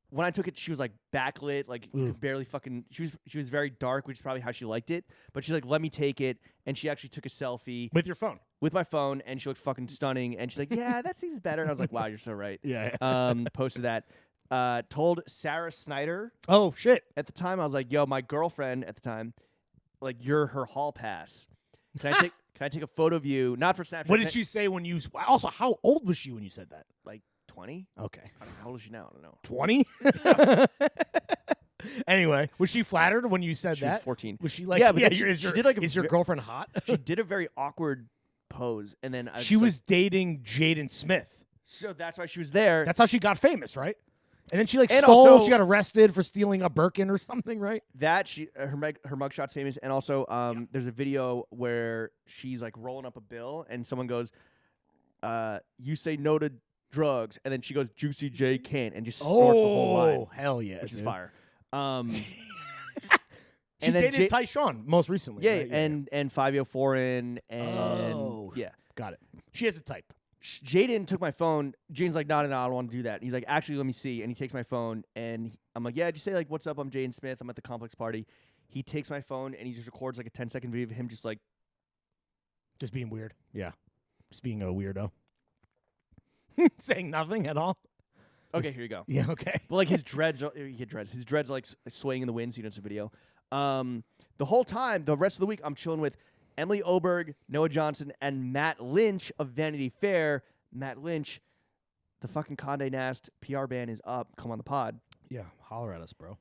When I took it, she was like backlit, like you could barely fucking. She was very dark, which is probably how she liked it. But she's like, "Let me take it," and she actually took a selfie with your phone. With my phone, and she looked fucking stunning. And she's like, "Yeah, that seems better." And I was like, "Wow, you're so right." Yeah. Posted that. Told Sarah Snyder. Oh shit! At the time, I was like, "Yo, my girlfriend at the time, like you're her hall pass. Can I take a photo of you? Not for Snapchat." What did she say when you? Also, how old was she when you said that? Like 20. Okay. I don't know. How old is she now? I don't know. 20? Anyway, was she flattered when you said She that? was 14. Was she like, yeah, but she did like, is your girlfriend hot? She did a very awkward pose, and then she was dating Jaden Smith. So that's why she was there. That's how she got famous, right? And then she like And stole. also- She got arrested for stealing a Birkin or something, right? That her mugshot's famous, and also there's a video where she's like rolling up a bill, and someone goes, "You say no to drugs," and then she goes, "Juicy J can't," and just snorts the whole line. Oh hell yeah, which is dude. fire. She and then dated Tyshawn most recently. Yeah, right? and Fabio Foreign, and Oh, got it. She has a type. Jaden took my phone. Jaden's like, no, I don't want to do that. And he's like, actually, let me see. And he takes my phone, and I'm like, yeah, just say like, what's up? I'm Jaden Smith. I'm at the Complex party. He takes my phone, and he just records like a 10-second video of him just like. Just being weird. Yeah. Just being a weirdo. Saying nothing at all. Okay, here you go. Yeah, okay. But like his dreads, his dreads are like swaying in the wind, so you know it's a video. The whole time, the rest of the week, I'm chilling with Emily Oberg, Noah Johnson, and Matt Lynch of Vanity Fair. Matt Lynch, the fucking Condé Nast PR ban is up. Come on the pod. Yeah, holler at us, bro.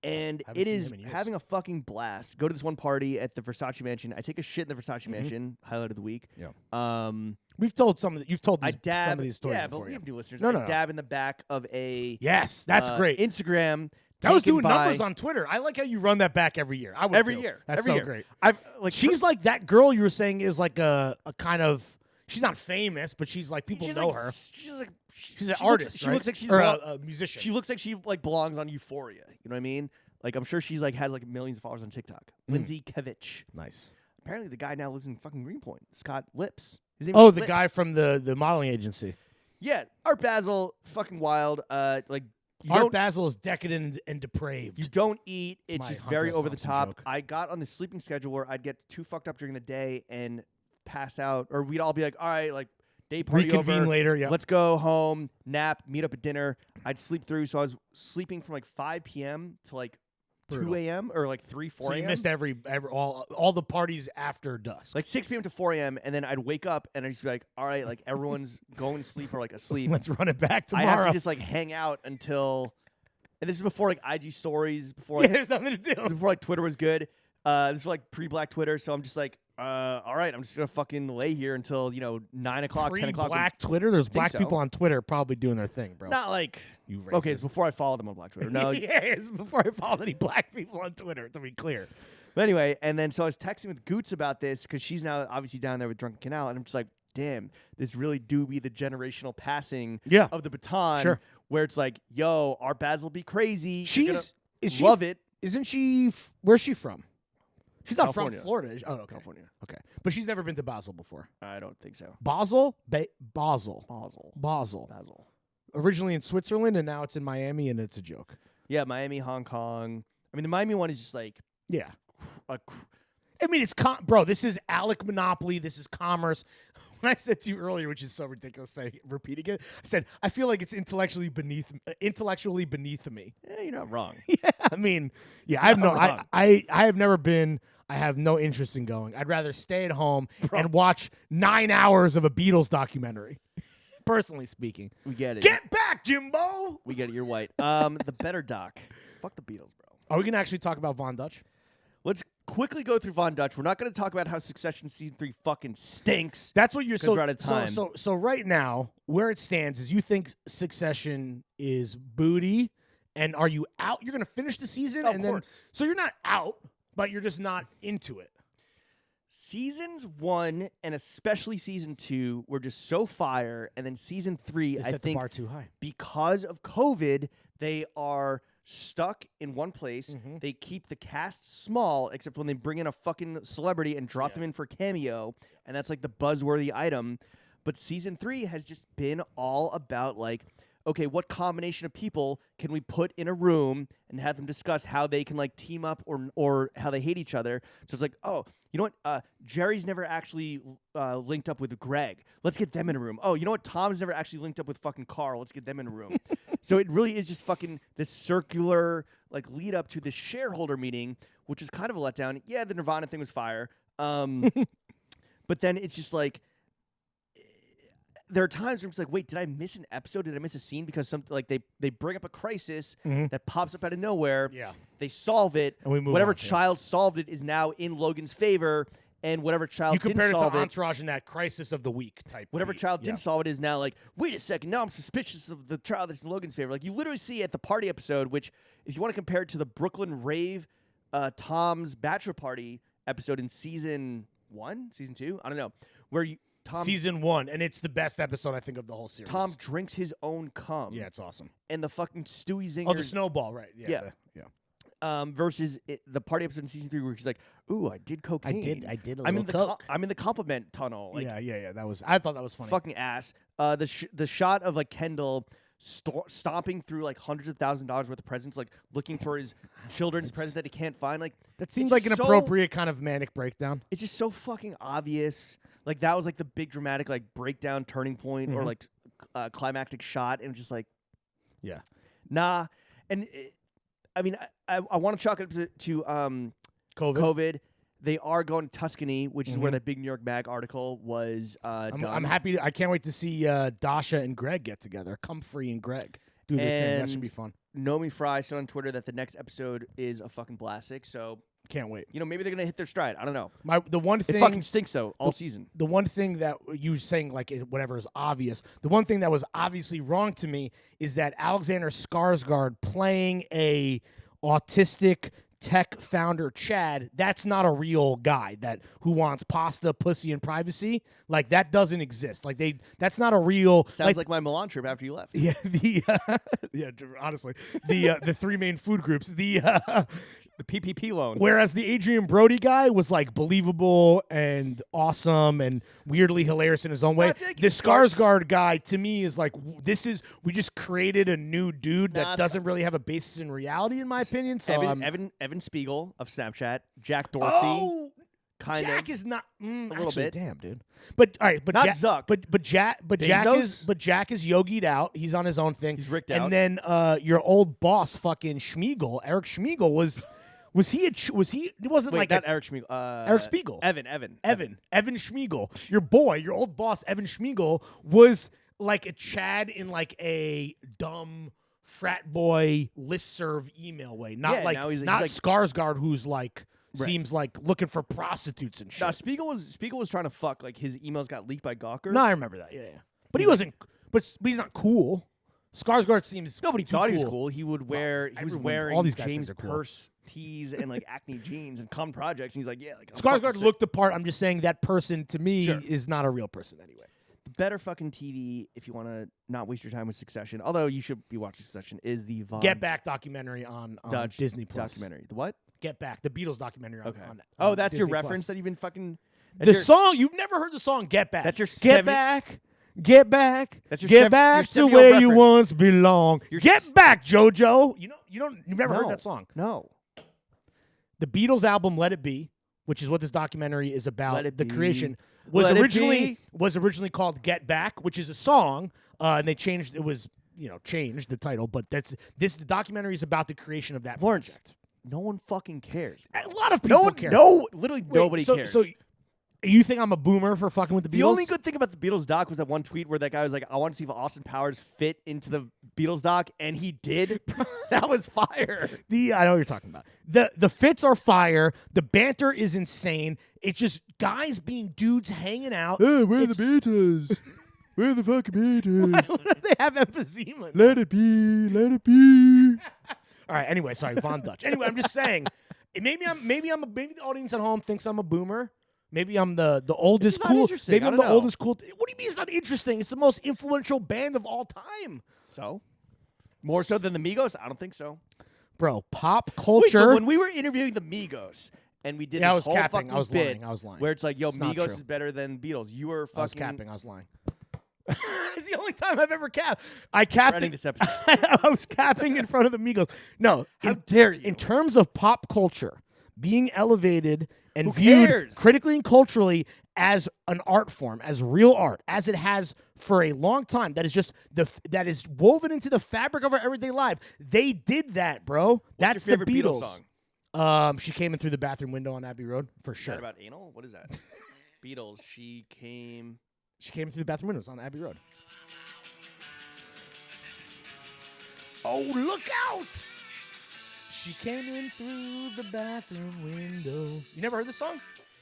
And Haven't it seen is him in years. having a fucking blast. Go to this one party at the Versace Mansion. I take a shit in the Versace Mansion. Highlight of the week. Yeah. We've told some of you've told these, some of these stories yeah, before. but we have new listeners. No, I no. dab in the back of a Yes, that's great. Instagram. That was taken doing by- numbers on Twitter. I like how you run that back every year. I would every too. year. That's every so year. great. I've like She's like that girl you were saying is like a kind of she's not famous, but she's like people she's know like, her. She's like She's an she artist, Looks, she right? looks like she's or a musician. She looks like she like belongs on Euphoria. You know what I mean? Like I'm sure she's like has like millions of followers on TikTok. Lindsay Kevich. Nice. Apparently the guy now lives in fucking Greenpoint. Scott Lips. His name Oh, is the Lips. guy from the modeling agency. Yeah, Art Basel, fucking wild. Like Art Basel is decadent and depraved. you don't eat. It's my just Hunter very S. over the Thompson top. joke. I got on the sleeping schedule where I'd get too fucked up during the day and pass out, or we'd all be like, all right, like day party Reconvene over. later. Yeah. Let's go home, nap, meet up at dinner. I'd sleep through, so I was sleeping from like 5 p.m. to like 2 a.m. or like 3, 4 So a.m. you missed all the parties after dusk. Like 6 p.m. to 4 a.m. and then I'd wake up and I'd just be like, all right, like everyone's going to sleep or like asleep. Let's run it back I tomorrow. have to just like hang out until, and this is before like IG stories, before yeah, like, there's nothing to do. before like Twitter was good. This was like pre-Black Twitter, so I'm just like, all right, I'm just gonna fucking lay here until 9 o'clock, 10 o'clock. Black Twitter. There's black so. people on Twitter probably doing their thing, bro. Not like You racist. okay, it's before I followed them on Black Twitter. No, yeah, it's before I followed any black people on Twitter. To be clear. but anyway, and then so I was texting with Goots about this because she's now obviously down there with Drunken Canal, and I'm just like, damn, this really do be the generational passing Yeah. of the baton, Sure. where it's like, yo, our Basil be crazy. Is she love it. Isn't she? Where's she from? She's not California. from Florida. Oh, okay. California. Okay, but she's never been to Basel before. I don't think so. Basel. Basel. Originally in Switzerland, and now it's in Miami, and it's a joke. Yeah, Miami, Hong Kong. I mean, the Miami one is just like Yeah. a I mean, it's bro. This is Alec Monopoly. This is commerce. When I said to you earlier, which is so ridiculous, repeating it, I said I feel like it's intellectually beneath me. you're not wrong. Yeah, I mean, yeah, I have no, Not wrong. I have never been. I have no interest in going. I'd rather stay at home and watch 9 hours of a Beatles documentary. Personally speaking, We get it. get back, Jimbo. We get it. You're white. The better doc. Fuck the Beatles, bro. Are we gonna actually talk about Von Dutch? Let's quickly go through Von Dutch. We're not going to talk about how Succession season 3 fucking stinks. That's what you're 'Cause we're out of time. So right now, where it stands is you think Succession is booty, and are you out? You're gonna finish the season, Of and course. then so you're not out, but you're just not into it. Seasons 1 and especially season 2 were just so fire, and then season 3, They I set the think, bar too high. because of COVID, they are stuck in one place. Mhm. They keep the cast small, except when they bring in a fucking celebrity and drop Yeah. them in for cameo, and that's like the buzzworthy item. But season 3 has just been all about like, okay, what combination of people can we put in a room and have them discuss how they can like team up or how they hate each other. So it's like, oh, you know what? Jerry's never actually linked up with Greg. Let's get them in a room. Oh, you know what? Tom's never actually linked up with fucking Carl. Let's get them in a room. So it really is just fucking this circular like lead up to this shareholder meeting, which is kind of a letdown. Yeah, the Nirvana thing was fire. But then it's just like there are times where it's like, wait, did I miss an episode? Did I miss a scene? Because something like they bring up a crisis that pops up out of nowhere. Yeah. They solve it. And we move whatever on, yeah. child solved it is now in Logan's favor, and whatever child You didn't compared it to solve it. Entourage in that crisis of the week type. Whatever beat. child Yeah. didn't solve it is now like, wait a second, now I'm suspicious of the child that's in Logan's favor. Like you literally see at the party episode, which if you want to compare it to the Brooklyn Rave, Tom's bachelor party episode in season 1, season 2, I don't know, where Season 1, and it's the best episode I think of the whole series. Tom drinks his own cum. Yeah, it's awesome. And the fucking Stewie Zinger. Oh, the snowball, right? Yeah. Yeah. Versus the party episode in season 3 where he's like, "Ooh, I did cocaine. I did a I'm little in the coke. I'm in the compliment tunnel." Like, yeah. I thought that was funny. fucking ass. The shot of like Kendall stomping through like hundreds of $1,000s worth of presents, like looking for his children's presents that he can't find. Like That seems it's like an so- appropriate kind of manic breakdown. It's just so fucking obvious. Like that was like the big dramatic like breakdown turning point or like climactic shot, and just like Yeah. nah. And I mean, I want to chalk it up to COVID. They are going to Tuscany, which is where that big New York Mag article was done. I'm happy. I can't wait to see Dasha and Greg get together. Comfrey and Greg do their thing. That should be fun. Nomi Fry said on Twitter that the next episode is a fucking blastic. So Can't wait. maybe they're gonna hit their stride. I don't know. The one It thing fucking stinks though all season. the one thing that you saying like whatever is obvious. The one thing that was obviously wrong to me is that Alexander Skarsgård playing a autistic tech founder Chad, that's not a real guy who wants pasta, pussy, and privacy. Like that doesn't exist. Like that's not a real. Sounds like my Milan trip after you left. Yeah, honestly, the three main food groups. The PPP loan. Whereas the Adrian Brody guy was like believable and awesome and weirdly hilarious in his own way. Like The Skarsgård guy to me is like we just created a new dude that doesn't really have a basis in reality, in my opinion. So Evan Spiegel of Snapchat, Jack Dorsey. Oh, kind Jack of is not a little bit. Damn, dude. But all right, but not Zuck. But Jack is yogied out. He's on his own thing. He's ricked and out. And then your old boss, fucking Schmiegel, Eric Schmiegel was he? It wasn't Wait, like not Eric Schmiegel. Eric Spiegel. Evan Schmiegel. Your boy, your old boss, Evan Schmiegel, was like a Chad in like a dumb frat boy listserv email way. Not he's like Skarsgård, who's like seems like looking for prostitutes and shit. No, Spiegel was trying to fuck. Like his emails got leaked by Gawker. No, I remember that. Yeah. But he wasn't. But he's not cool. Skarsgård seems nobody too thought he was cool. He would wear. Well, he was everyone- wearing all these guys James think they're cool. Purse tees and like acne jeans and cum projects. And he's like, yeah, like I'm Skarsgård fucking looked the part. I'm just saying that person to me Sure. is not a real person anyway. The better fucking TV if you want to not waste your time with Succession. Although you should be watching Succession. Is the Von Get Back documentary on Dutch Disney Plus. documentary? The what? Get Back, the Beatles documentary. Okay. On That's Disney your Plus. reference that you've been fucking. The song you've never heard the song Get Back. That's your Get 70 Back. Get back. That's your Get your back to 70-year-old where you reference. once belong. Get back, JoJo. You've never heard No. that song. No. The Beatles album Let It Be, which is what this documentary is about, Let It the Be. creation was Let It originally called Get Back, which is a song, and they changed changed the title, but the documentary is about the creation of that Lawrence, project. no one fucking cares. A lot of people care. Literally Wait, nobody so, cares. So you think I'm a boomer for fucking with the Beatles? The only good thing about the Beatles doc was that one tweet where that guy was like, I want to see if Austin Powers fit into the Beatles doc, and he did. That was fire. I know what you're talking about. The fits are fire. The banter is insane. It's just guys being dudes hanging out. Hey, where are the Beatles? Where are the fucking Beatles? They have emphysema. Let it be. Let it be. All right. Anyway, sorry, Von Dutch. Anyway, I'm just saying. Maybe the audience at home thinks I'm a boomer. Maybe I'm the oldest It's not cool. interesting. Maybe I I'm don't the know. oldest cool. What do you mean it's not interesting? It's the most influential band of all time, So? More so than the Migos? I don't think so. bro. Pop Wait, culture. so when we were interviewing the Migos and we did Yeah, I this was whole capping. fucking I was bit lying. I was lying. where it's like, yo, It's not Migos true. is better than Beatles. You were fucking... I was capping. I was lying. It's the only time I've ever capped. I capped Running it. this episode. I was capping in front of the Migos. No, How dare you? In terms of pop culture being elevated and Who viewed cares? critically and culturally as an art form, as real art, as it has for a long time, that is just that is woven into the fabric of our everyday life. They did that, bro. That's your favorite the Beatles Beatles. song? She came in through the bathroom window on Abbey Road for Is sure. that about anal? What is that? Beatles. She came through the bathroom windows on Abbey Road. Oh, look out! She came in through the bathroom window. You never heard this song?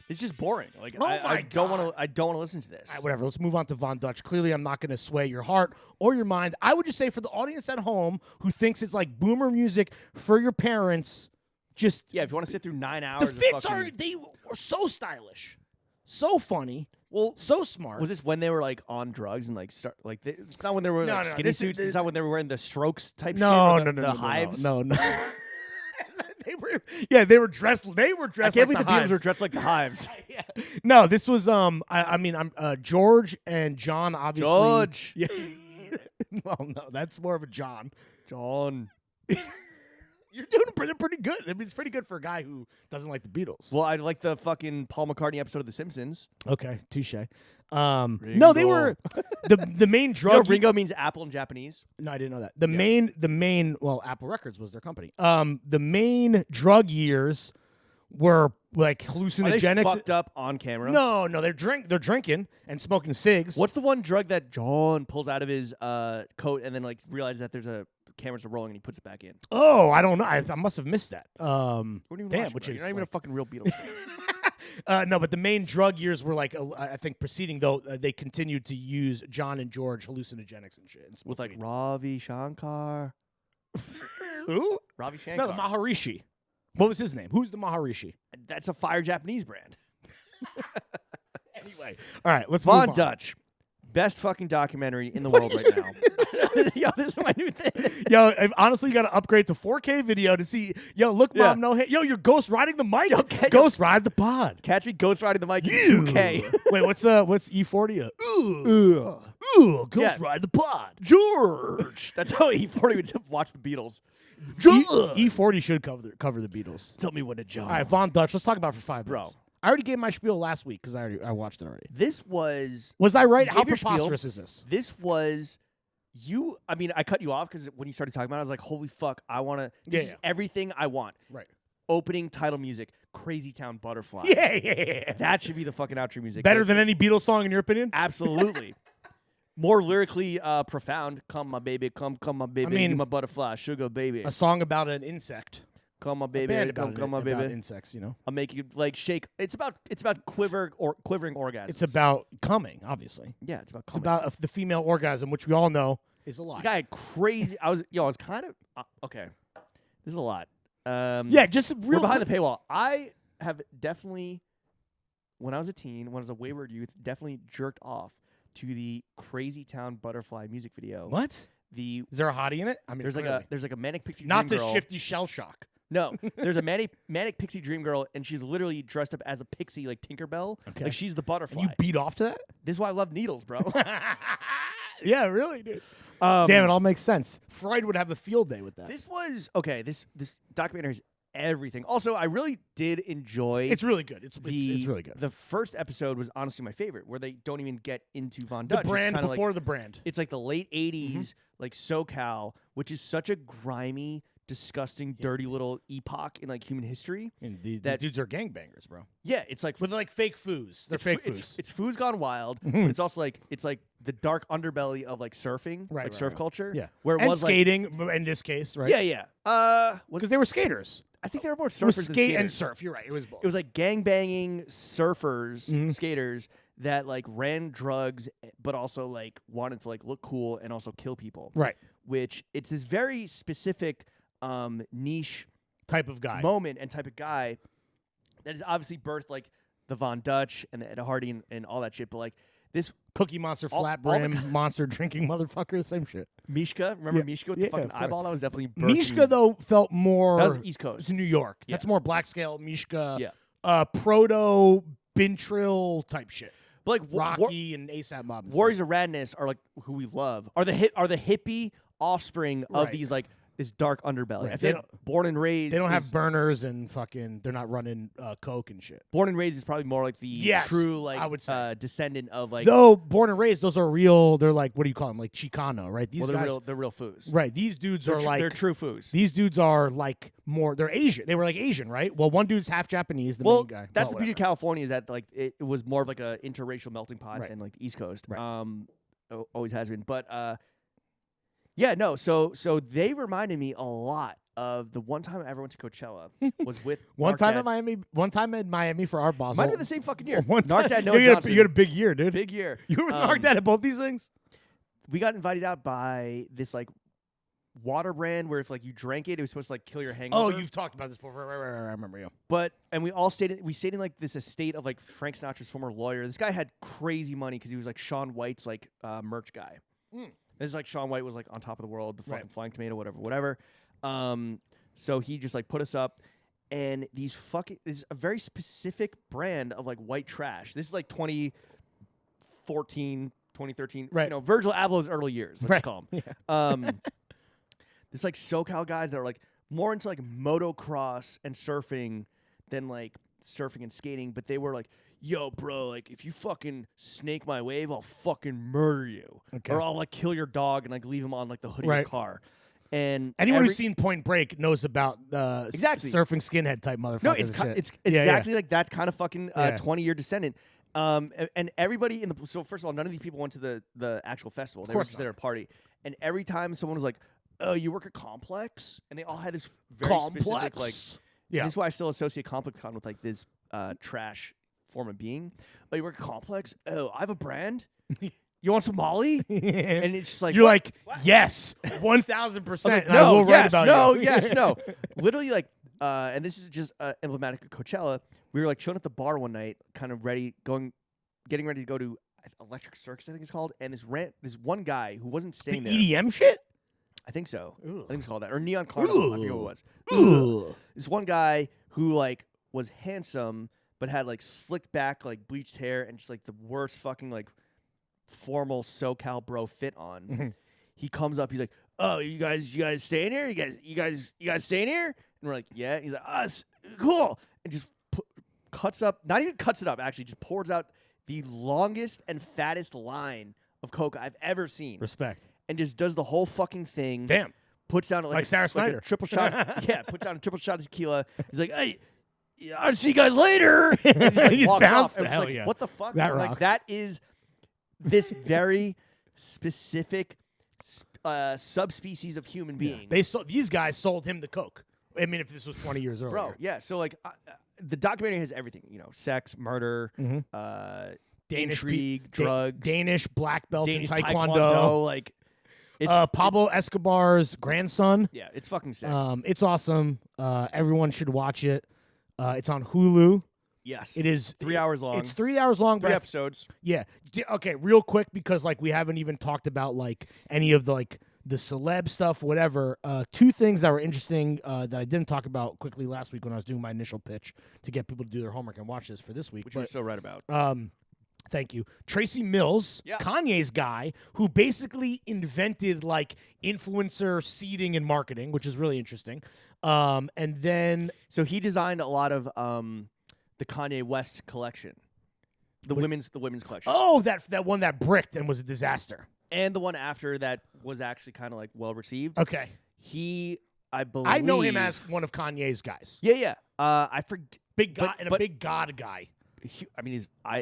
It's just boring. Like Oh I my don't God. want to. I don't want to listen to this. All right, whatever. Let's move on to Von Dutch. Clearly, I'm not going to sway your heart or your mind. I would just say for the audience at home who thinks it's like boomer music for your parents, just Yeah, if you want to sit through 9 hours, the of fits fucking- they were so stylish, so funny, Well, so smart. was this when they were like on drugs and like start like it's not when they were No, like no, skinny this is- suits. It's not when they were wearing the Strokes type. no, shit, or no, the no, hives. no. They were dressed. They were I dressed. can't like believe the Beatles were dressed like the hives. Yeah. No, this was I mean I'm George and John obviously. George. Yeah. Well, no, that's more of a John. John. You're doing pretty good. I mean, it's pretty good for a guy who doesn't like the Beatles. Well, I like the fucking Paul McCartney episode of The Simpsons. Okay, touche. No, they were the main You drug. know, Ringo means apple in Japanese. No, I didn't know that. The main. Well, Apple Records was their company. The main drug years were like Are they hallucinogenics. fucked up on camera? No, they're drinking and smoking cigs. What's the one drug that John pulls out of his coat and then like realizes that there's a cameras are rolling and he puts it back in? Oh, I don't know. I must have missed that. What do you Damn, which is you're not even a like- fucking real Beatles fan. No, but the main drug years were like I think preceding though they continued to use John and George hallucinogenics and shit and With like weed. Ravi Shankar. Who? Ravi Shankar. No, the Maharishi. What was his name? Who's the Maharishi? That's a fire Japanese brand. Anyway, all right, let's Von move on. Dutch. Best fucking documentary in the world right now. Yo, this is my new thing. Yo, honestly, you got to upgrade to 4K video to see. Yo, look, Yeah. Mom, no hate. Yo, you're ghost riding the mic. Yo, Ghost ride the pod. Catch me ghost riding the mic in You. 2K. Wait, what's E40? Ooh, ghost Yeah. ride the pod. George. That's how E40 would watch the Beatles. E40 should cover the Beatles. Tell me when to jump. All right, Von Dutch. Let's talk about it for 5 Bro. minutes. I already gave my spiel last week because I watched it already. This was Was I right? You How gave your spiel. preposterous is this? This was you. I mean, I cut you off because when you started talking about it, I was like, holy fuck, I want to. This is everything I want. Right. Opening title music, Crazy Town Butterfly. Yeah. That should be the fucking outro music. Better than any Beatles song, in your opinion? Absolutely. More lyrically profound. Come, my baby. Come, my baby. I mean, you my butterfly, sugar baby. A song about an insect. Come, my A baby. band about, Come, my about baby. insects, you know? I'll make you like shake. It's about quivering orgasms. It's about coming, obviously. yeah. It's about It's coming. about the female orgasm, which we all know is a lie. This guy had crazy. I was kind of okay. This is a lot. Yeah, just We're real behind quick. the paywall. I have definitely, when I was a teen, when I was a wayward youth, definitely jerked off to the Crazy Town Butterfly music video. What? The Is there a hottie in it? I mean, there's clearly. like a manic pixie Not dream the girl. shifty shell shock. No, there's a manic pixie dream girl, and she's literally dressed up as a pixie, like Tinkerbell. Okay. Like she's the butterfly. You beat off to that? This is why I love needles, bro. Yeah, really, dude. Damn, it all makes sense. Freud would have a field day with that. This was okay. This documentary is everything. Also, I really did enjoy. It's really good. It's really good. The first episode was honestly my favorite, where they don't even get into Von The Dutch. brand it's kinda before like, the brand. It's like the late '80s, like SoCal, which is such a grimy, disgusting, dirty little epoch in like human history. And these that- dudes are gangbangers, bro. Yeah, it's like With like fake foos. They're it's fake fu- foos. It's foos gone wild, but it's also like the dark underbelly of like surfing, Right, like right, surf right. culture. Yeah. where it and was skating, in this case, right? like yeah. Because they were skaters. I think they were more It was surfers than skate and skaters. surf. You're right. It was both. It was like gangbanging surfers, Mm-hmm. skaters that like ran drugs, but also like wanted to like look cool and also kill people. right. Which it's this very specific niche Type of guy. moment and type of guy that has obviously birthed like the Von Dutch and the Ed Hardy and all that shit. But like this Cookie Monster, all flat the- brim, monster drinking mother,fucker, same shit. Mishka, remember Yeah. Mishka with Yeah, the fucking of course. eyeball? That was definitely birthing. Mishka, though, felt more. That was East It's Coast. New York. Yeah. That's more black scale. Mishka. Yeah. Proto Bintrill type shit. But like Rocky and ASAP Mob. And Warriors of Radness are like who we love. Are the hippie offspring of Right. these like this dark underbelly. Right. I They feel like born and raised. They don't have is- burners and fucking. They're not running coke and shit. Born and raised is probably more like the Yes, true like I would say. descendant of like. Though born and raised, those are real. They're like, what do you call them? Like Chicano, right? These well, guys, they're real foos. right? These dudes They're are tr- like they're true foos. These dudes are like more. They're Asian. They were like Asian, right? Well, one dude's half Japanese. The Well, main guy. that's Well, the beauty of whatever. California is that like it was more of like a interracial melting pot Right. than like the East Coast. Right. Always has been. But yeah, no. So they reminded me a lot of the one time I ever went to Coachella was with One time Narc in Miami. One time in Miami for Art Basel. Might have been the same fucking year. One time. Narc Dad, Yo, Noah you, had Johnson. you had a big year, dude. Big year. You were Narc Dad at both these things. We got invited out by this like water brand where if like you drank it, it was supposed to like kill your Oh, hangover. you've talked about this before. Right. I remember you. But and we stayed in like this estate of like Frank Sinatra's former lawyer. This guy had crazy money because he was like Shaun White's like merch guy. This is like Shaun White was like on top of the world, the fucking Right. flying tomato, whatever. So he just like put us up, and this is a very specific brand of like white trash. This is like 2014, 2013. Right. You know, Virgil Abloh's early years. Let's Right. call him. This like SoCal guys that are like more into like motocross and surfing than like surfing and skating, but they were like, yo, bro, like if you fucking snake my wave, I'll fucking murder you. Okay. Or I'll like kill your dog and like leave him on like the hood of Right. your car. And Anyone who's seen Point Break knows about Exactly. surfing skinhead type motherfuckers. no, and shit. it's Yeah, exactly like that kind of fucking Yeah. 20-year descendant. And everybody in the so first of all, none of these people went to the actual festival. They were course just not. there at a party. And every time someone was like, "Oh, you work at Complex," and they all had this very specific like. Yeah. This is why I still associate ComplexCon with like this trash form of being. Oh, you work at Complex? Oh, I have a brand. You want some Molly? And it's just like You're what? like, yes, 1,000%. I was like, and I will write yes, about no, you. yes, no. Literally, like and this is just emblematic of Coachella. We were like chilling at the bar one night, kind of getting ready to go to Electric Circus, I think it's called. And this one guy who wasn't staying The there. EDM shit? I think so. Ugh. I think it's called that, or Neon Carnival. I forget what it was. Ugh. This one guy who like was handsome but had like slicked back like bleached hair and just like the worst fucking like formal SoCal bro fit on. Mhm. He comes up. He's like, "Oh, you guys staying here? You guys staying here?" And we're like, "Yeah." And he's like, "Us, cool." And just cuts up. Not even cuts it up. Actually, just pours out the longest and fattest line of coca I've ever seen. Respect. And just does the whole fucking thing. Damn. Puts down Like Sarah Snyder. a triple shot. Yeah, puts down a triple shot of tequila. He's like, "Hey, I'll see you guys later." And he just, like, He just walks bounced. off. And it's Hell like, yeah. what the fuck? That Like rocks. that is this very specific subspecies of human being. These guys sold him the coke. I mean, if this was 20 years earlier. Bro, yeah. So like, the documentary has everything. You know, sex, murder, Danish intrigue, drugs, Danish black belts Danish in taekwondo. Like, it's Pablo Escobar's grandson. yeah, it's fucking sick. It's awesome. Everyone should watch it. It's on Hulu. yes, It is 3 hours long. It's 3 hours long. 3 but episodes. Yeah. Okay, real quick, because like we haven't even talked about like any of the like the celeb stuff, whatever. Two things that were interesting that I didn't talk about quickly last week when I was doing my initial pitch to get people to do their homework and watch this for this week. Which you're so right about. Thank you. Tracy Mills, Yeah. Kanye's guy, who basically invented like influencer seeding and marketing, which is really interesting. And then So he designed a lot of the Kanye West collection, the women's collection, that one that bricked and was a disaster. and the one after that was actually kind of like well received. Okay. I believe I know him as one of Kanye's guys. yeah. I forget. Big God But- and a but- big God guy. I mean,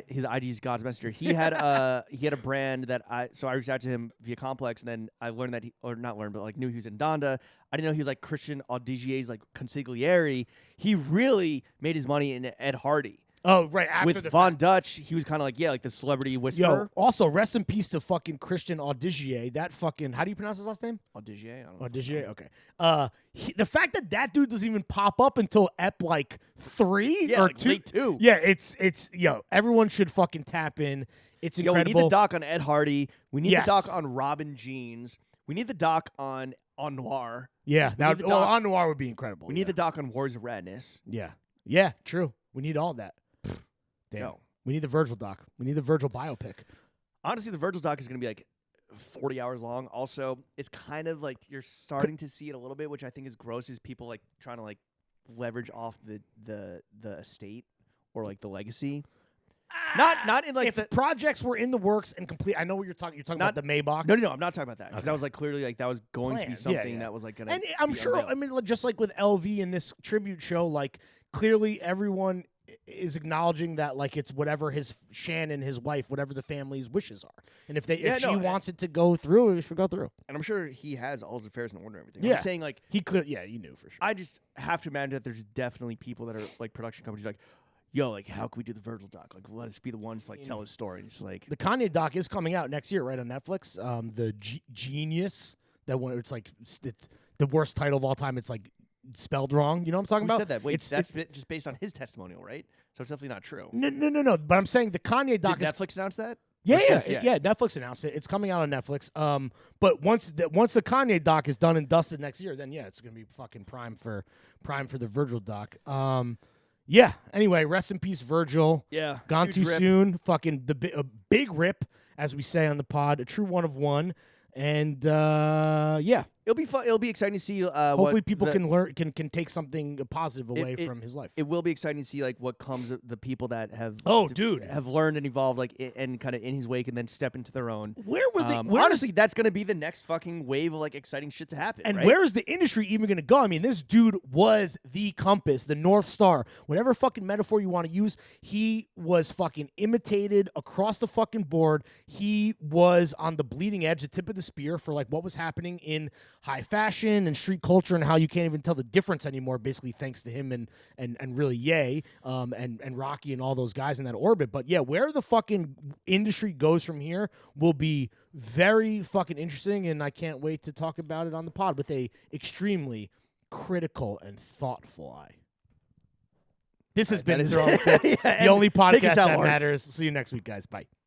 his IG is God's messenger. He had a brand that I reached out to him via Complex, and then I learned that knew he was in Donda. I didn't know he was like Christian Audizier's like consigliere. He really made his money in Ed Hardy. Oh, right after With the Von fact. Dutch, he was kind of like like the celebrity Yo, whisperer. also rest in peace to fucking Christian Audigier. That fucking how do you pronounce his last name? Audigier, I don't know. Audigier. Okay. The fact that dude doesn't even pop up until ep like 3 Yeah, or like 2. late 2. Yeah, it's everyone should fucking tap in. It's Yo, we incredible. need the doc on Ed Hardy. We need Yes. the doc on Robin Jeans. We need the doc on Noir. Yeah, need that the would, doc- On Noir would be incredible. We need the doc on Wars of Radness. Yeah, true. We need all that. Damn. Yo. We need the Virgil doc. We need the Virgil biopic. Honestly, the Virgil doc is going to be like 40 hours long. Also, it's kind of like you're starting to see it a little bit, which I think is gross, is people like trying to like leverage off the estate or like the legacy. Not in like If the projects were in the works and complete, I know what you're talking. You're talking Not- about the Maybach. No, I'm not talking about that because Okay. that was like clearly like that was going to be Planned. something Yeah. that was like going to. And I'm sure, I mean, just like with LV in this tribute show, like clearly everyone is acknowledging that like it's whatever Shannon, his wife, whatever the family's wishes are, and if she wants it to go through, it should go through. And I'm sure he has all his affairs in order and everything. Yeah. I'm just saying like You knew for sure. I just have to imagine that there's definitely people that are like production companies like, yo, like how can we do the Virgil doc? Like let us be the ones to like tell his story. And it's like The Kanye doc is coming out next year, right, on Netflix. The Genius, that one. It's like it's the worst title of all time. It's like spelled wrong. You know what I'm talking who about? said that? Wait, It's just based on his testimonial, right? So it's definitely not true. no. But I'm saying the Kanye doc Did is Netflix announce that? Yeah, Or yeah, just- yeah. Netflix announced it. It's coming out on Netflix. But once the Kanye doc is done and dusted next year, then yeah, it's gonna be fucking prime for the Virgil doc. Yeah. Anyway, rest in peace, Virgil. Yeah, Gone huge too rip. soon. Fucking a big rip, as we say on the pod. A true one of one. And yeah, It'll be fun. It'll be exciting to see. hopefully what people the- can learn, can take something positive away it- from his life. It will be exciting to see like what comes of the people that have Dude. have learned and evolved like and kind of in his wake and then step into their own. Where were they? Honestly, that's going to be the next fucking wave of like exciting shit to happen. And right? where is the industry even going to go? I mean, this dude was the compass, the North Star. Whatever fucking metaphor you want to use, he was fucking imitated across the fucking board. He was on the bleeding edge, the tip of the spear for like what was happening in high fashion and street culture and how you can't even tell the difference anymore, basically thanks to him and really Ye and Rocky and all those guys in that orbit. But yeah, where the fucking industry goes from here will be very fucking interesting, and I can't wait to talk about it on the pod with a extremely critical and thoughtful eye. This has That been is- Throwing Fits, Yeah, the only take us podcast out, that Lawrence. matters. See you next week, guys. Bye.